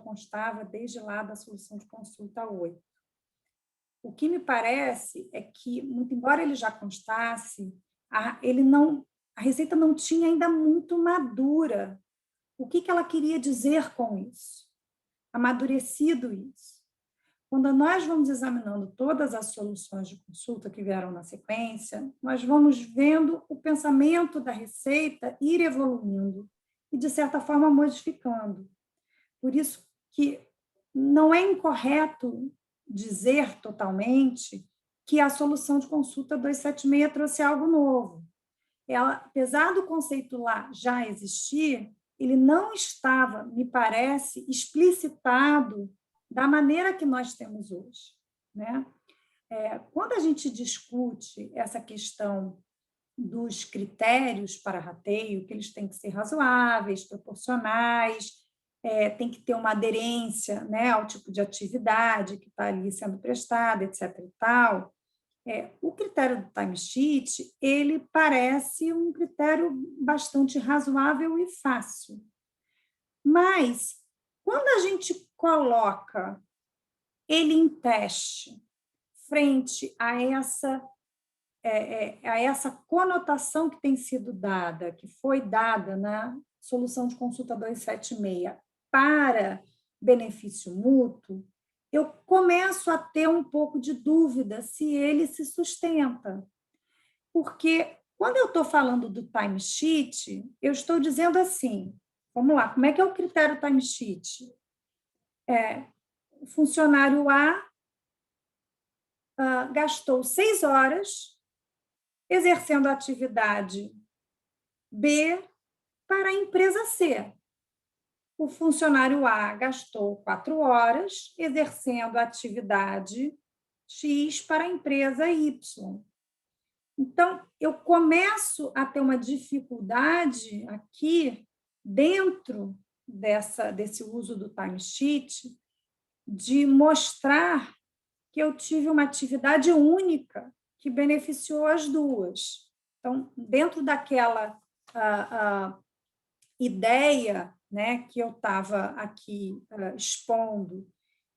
constava desde lá da solução de consulta 8. O que me parece é que, muito embora ele já constasse, a Receita não tinha ainda muito madura o que ela queria dizer com isso, amadurecido isso. quando nós vamos examinando todas as soluções de consulta que vieram na sequência, nós vamos vendo o pensamento da Receita ir evoluindo e, de certa forma, modificando. Por isso que não é incorreto dizer totalmente que a solução de consulta 276 trouxe algo novo. Ela, apesar do conceito lá já existir, ele não estava, me parece, explicitado da maneira que nós temos hoje, né? Quando a gente discute essa questão dos critérios para rateio, que eles têm que ser razoáveis, proporcionais, tem que ter uma aderência, né, ao tipo de atividade que está ali sendo prestada, etc. e tal, o critério do timesheet, ele parece um critério bastante razoável e fácil. Mas, quando a gente coloca ele em teste frente a essa conotação que tem sido dada, que foi dada na solução de consulta 276 para benefício mútuo, eu começo a ter um pouco de dúvida se ele se sustenta. Porque, quando eu estou falando do timesheet, eu estou dizendo assim, vamos lá, como é que é o critério timesheet? O funcionário A gastou 6 horas exercendo a atividade B para a empresa C. O funcionário A gastou 4 horas exercendo a atividade X para a empresa Y. Então, eu começo a ter uma dificuldade aqui, dentro desse uso do timesheet, de mostrar que eu tive uma atividade única que beneficiou as duas. Então, dentro daquela ideia, né, que eu estava aqui expondo,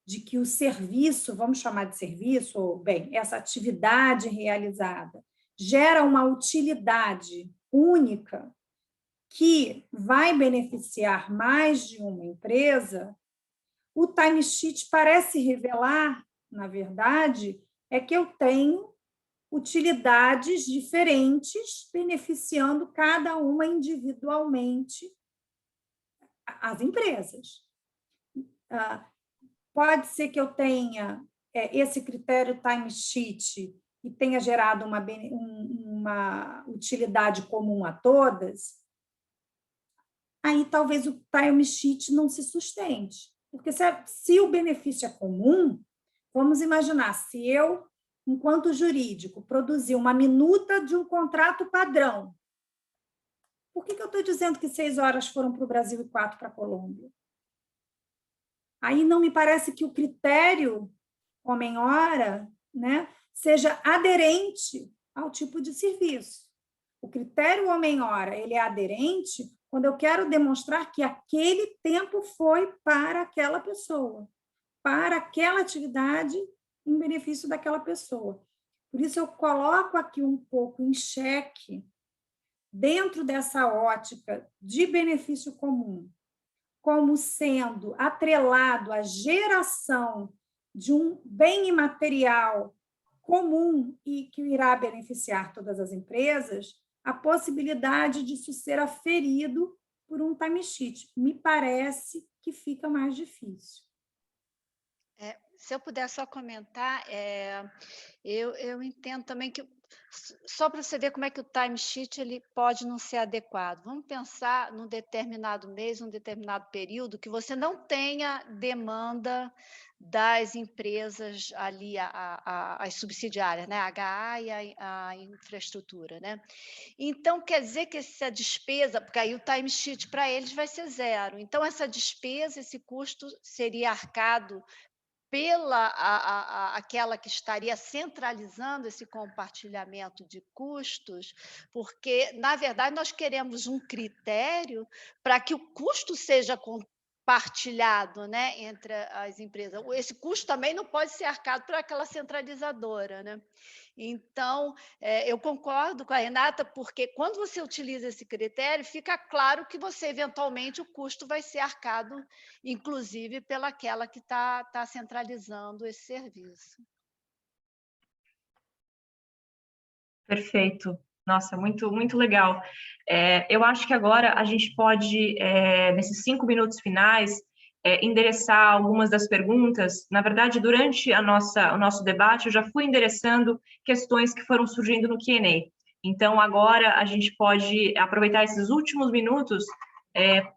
de que o serviço, vamos chamar de serviço, ou, bem, essa atividade realizada gera uma utilidade única que vai beneficiar mais de uma empresa, o timesheet parece revelar, na verdade, que eu tenho utilidades diferentes, beneficiando cada uma individualmente as empresas. Pode ser que eu tenha esse critério timesheet e tenha gerado uma utilidade comum a todas, aí talvez o timesheet não se sustente. Porque se o benefício é comum, vamos imaginar, se eu, enquanto jurídico, produzir uma minuta de um contrato padrão, por que eu estou dizendo que 6 horas foram para o Brasil e 4 para a Colômbia? Aí não me parece que o critério homem-hora, né, seja aderente ao tipo de serviço. O critério homem-hora, ele é aderente quando eu quero demonstrar que aquele tempo foi para aquela pessoa, para aquela atividade em benefício daquela pessoa. Por isso, eu coloco aqui um pouco em xeque, dentro dessa ótica de benefício comum, como sendo atrelado à geração de um bem imaterial comum e que irá beneficiar todas as empresas, a possibilidade de isso ser aferido por um timesheet. Me parece que fica mais difícil. Se eu puder só comentar, eu entendo também que, só para você ver como é que o timesheet ele pode não ser adequado. Vamos pensar num determinado mês, num determinado período, que você não tenha demanda das empresas ali, as subsidiárias, né? A HA e a infraestrutura, né? Então, quer dizer que essa despesa, porque aí o timesheet para eles vai ser 0. Então, essa despesa, esse custo seria arcado pela aquela que estaria centralizando esse compartilhamento de custos, porque, na verdade, nós queremos um critério para que o custo seja partilhado, né, entre as empresas. Esse custo também não pode ser arcado por aquela centralizadora, né? Então, eu concordo com a Renata, porque quando você utiliza esse critério, fica claro que você, eventualmente, o custo vai ser arcado, inclusive, pelaquela que está centralizando esse serviço. Perfeito. Nossa, muito, muito legal. Eu acho que agora a gente pode, nesses 5 minutos finais, endereçar algumas das perguntas. Na verdade, durante o nosso debate, eu já fui endereçando questões que foram surgindo no Q&A. Então, agora a gente pode aproveitar esses últimos minutos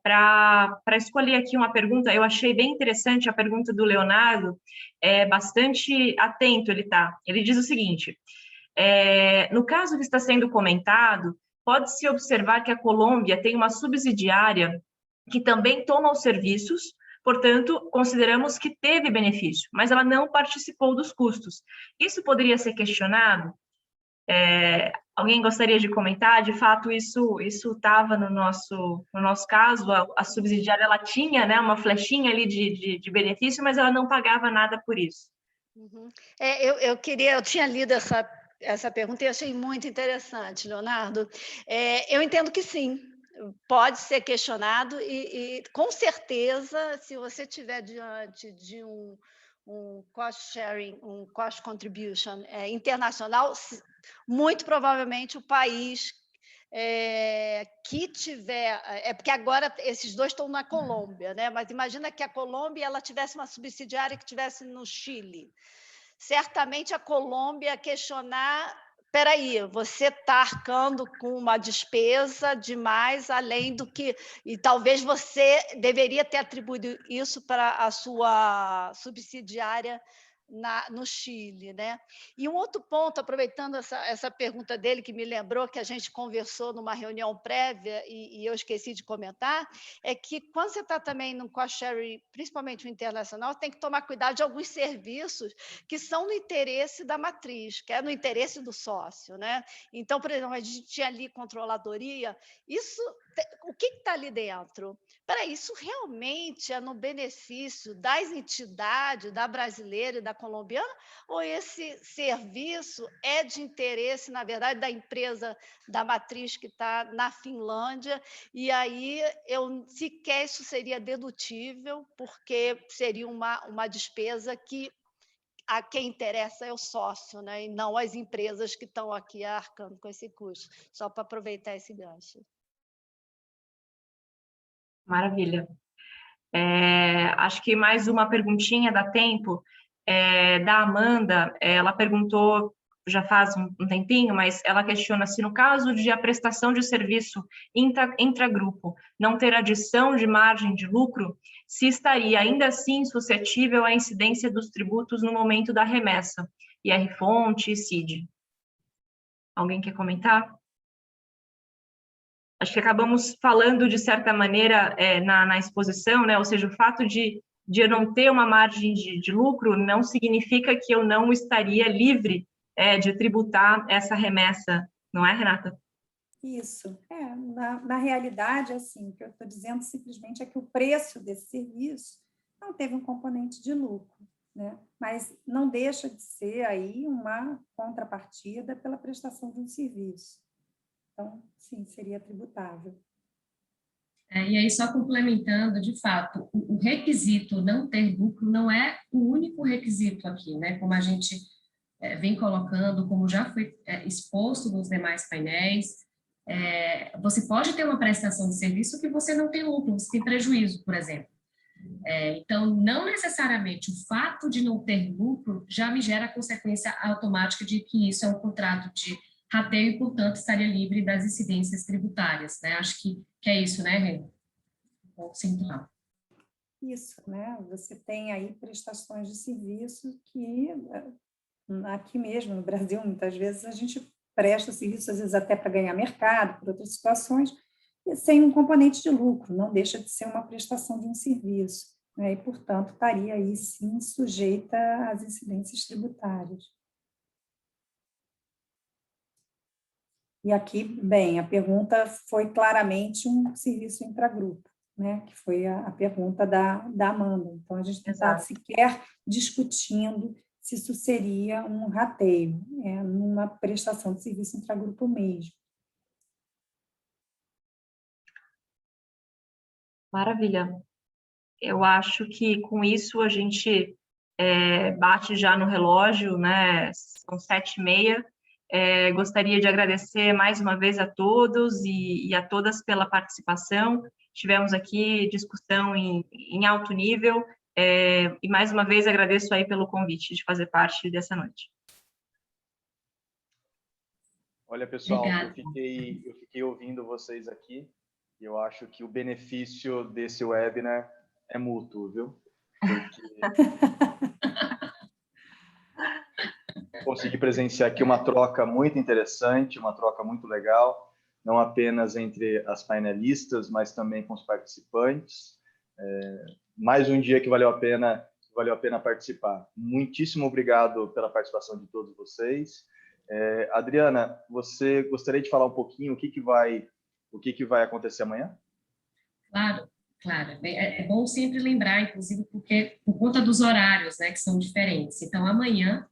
para escolher aqui uma pergunta. Eu achei bem interessante a pergunta do Leonardo, bastante atento ele está. Ele diz o seguinte: no caso que está sendo comentado, pode-se observar que a Colômbia tem uma subsidiária que também toma os serviços, portanto, consideramos que teve benefício, mas ela não participou dos custos. Isso poderia ser questionado? Alguém gostaria de comentar? De fato, isso estava no nosso caso, a subsidiária ela tinha, né, uma flechinha ali de benefício, mas ela não pagava nada por isso. Uhum. Eu tinha lido essa pergunta e achei muito interessante, Leonardo. Eu entendo que sim, pode ser questionado e com certeza, se você estiver diante de um cost sharing, um cost contribution internacional, muito provavelmente o país que tiver... porque agora esses dois estão na Colômbia, né? Mas imagina que a Colômbia ela tivesse uma subsidiária que estivesse no Chile. Certamente a Colômbia questionar: espera aí, você está arcando com uma despesa demais, além do que... E talvez você deveria ter atribuído isso para a sua subsidiária no Chile, né? E um outro ponto, aproveitando essa pergunta dele, que me lembrou que a gente conversou numa reunião prévia e eu esqueci de comentar, é que quando você está também no cost sharing, principalmente o internacional, tem que tomar cuidado de alguns serviços que são no interesse da matriz, que é no interesse do sócio, né? Então, por exemplo, a gente tinha ali controladoria, o que está ali dentro? Peraí, isso realmente é no benefício das entidades, da brasileira e da colombiana, ou esse serviço é de interesse, na verdade, da empresa da matriz que está na Finlândia, e aí sequer isso seria dedutível, porque seria uma despesa que a quem interessa é o sócio, né? E não as empresas que estão aqui arcando com esse custo, só para aproveitar esse gancho. Maravilha. Acho que mais uma perguntinha, dá tempo, da Amanda. Ela perguntou, já faz um tempinho, mas ela questiona se no caso de a prestação de serviço intragrupo não ter adição de margem de lucro, se estaria ainda assim suscetível à incidência dos tributos no momento da remessa, IR-fonte e CID. Alguém quer comentar? Acho que acabamos falando, de certa maneira, na exposição, né? Ou seja, o fato de eu não ter uma margem de lucro não significa que eu não estaria livre de tributar essa remessa, não é, Renata? Isso. Na realidade, assim, o que eu estou dizendo simplesmente é que o preço desse serviço não teve um componente de lucro, né? Mas não deixa de ser aí uma contrapartida pela prestação de um serviço. Então, sim, seria tributável. E aí, só complementando, de fato, o requisito não ter lucro não é o único requisito aqui, né? Como a gente vem colocando, como já foi exposto nos demais painéis, você pode ter uma prestação de serviço que você não tem lucro, você tem prejuízo, por exemplo. Então, não necessariamente o fato de não ter lucro já me gera a consequência automática de que isso é um contrato de rateio e, portanto, estaria livre das incidências tributárias, né? Acho que é isso, né, Rê? Central. Isso, né? Você tem aí prestações de serviço que, aqui mesmo no Brasil, muitas vezes a gente presta serviço, às vezes até para ganhar mercado, por outras situações, e sem um componente de lucro, não deixa de ser uma prestação de um serviço, né? E, portanto, estaria aí, sim, sujeita às incidências tributárias. E aqui, bem, a pergunta foi claramente um serviço intragrupo, né? Que foi a pergunta da Amanda. Então, a gente não está sequer discutindo se isso seria um rateio, numa prestação de serviço intragrupo mesmo. Maravilha. Eu acho que com isso a gente bate já no relógio, né? São 7h30. Gostaria de agradecer mais uma vez a todos e a todas pela participação. Tivemos aqui discussão em alto nível, e mais uma vez agradeço aí pelo convite de fazer parte dessa noite. Olha, pessoal, eu fiquei ouvindo vocês aqui, e eu acho que o benefício desse webinar é mútuo, viu? Porque consegui presenciar aqui uma troca muito interessante, uma troca muito legal, não apenas entre as painelistas, mas também com os participantes. Mais um dia que valeu a pena participar. Muitíssimo obrigado pela participação de todos vocês. Adriana, você gostaria de falar um pouquinho o que vai acontecer amanhã? Claro. É bom sempre lembrar, inclusive, porque por conta dos horários, né, que são diferentes. Então, amanhã,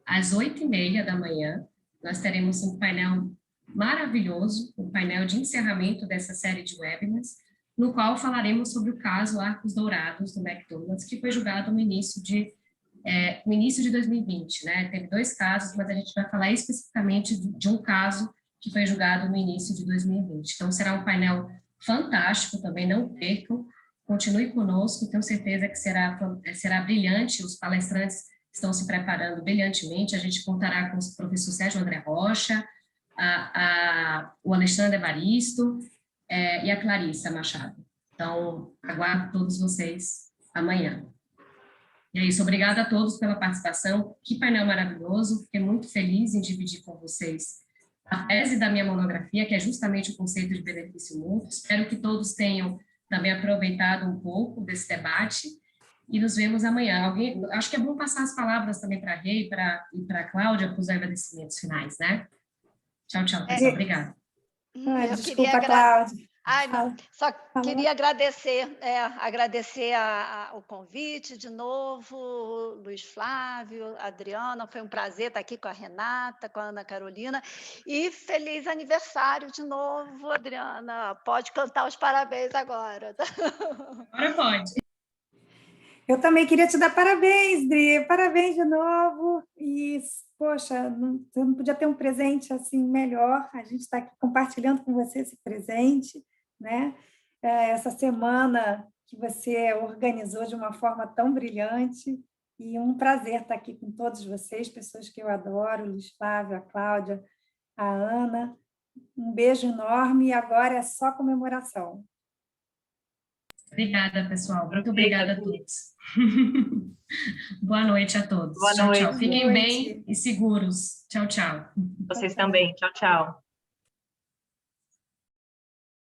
às 8h30 da manhã, nós teremos um painel maravilhoso, um painel de encerramento dessa série de webinars, no qual falaremos sobre o caso Arcos Dourados, do McDonald's, que foi julgado no início de 2020, né? Teve 2 casos, mas a gente vai falar especificamente de um caso que foi julgado no início de 2020. Então, será um painel fantástico também, não percam, continue conosco, tenho certeza que será brilhante, os palestrantes estão se preparando brilhantemente, a gente contará com o professor Sérgio André Rocha, o Alexandre Evaristo e a Clarissa Machado. Então, aguardo todos vocês amanhã. E é isso, obrigada a todos pela participação, que painel maravilhoso, fiquei muito feliz em dividir com vocês a tese da minha monografia, que é justamente o conceito de benefício mútuo. Espero que todos tenham também aproveitado um pouco desse debate e nos vemos amanhã. Acho que é bom passar as palavras também para a Rê e para a Cláudia para os agradecimentos finais, né? Tchau, pessoal. Obrigada. Desculpa, Cláudia. Só queria agradecer o convite de novo, Luiz Flávio, Adriana, foi um prazer estar aqui com a Renata, com a Ana Carolina, e feliz aniversário de novo, Adriana, pode cantar os parabéns agora. Agora pode. Eu também queria te dar parabéns, Dri, parabéns de novo, e, poxa, você não podia ter um presente assim melhor, a gente está aqui compartilhando com você esse presente, né? Essa semana que você organizou de uma forma tão brilhante, e um prazer estar aqui com todos vocês, pessoas que eu adoro, Luiz Flávio, a Cláudia, a Ana, um beijo enorme, e agora é só comemoração. Obrigada, pessoal. Muito obrigada a todos. Boa noite a todos. Boa noite. Tchau. Fiquem bem e seguros. Tchau. Vocês também. Tchau.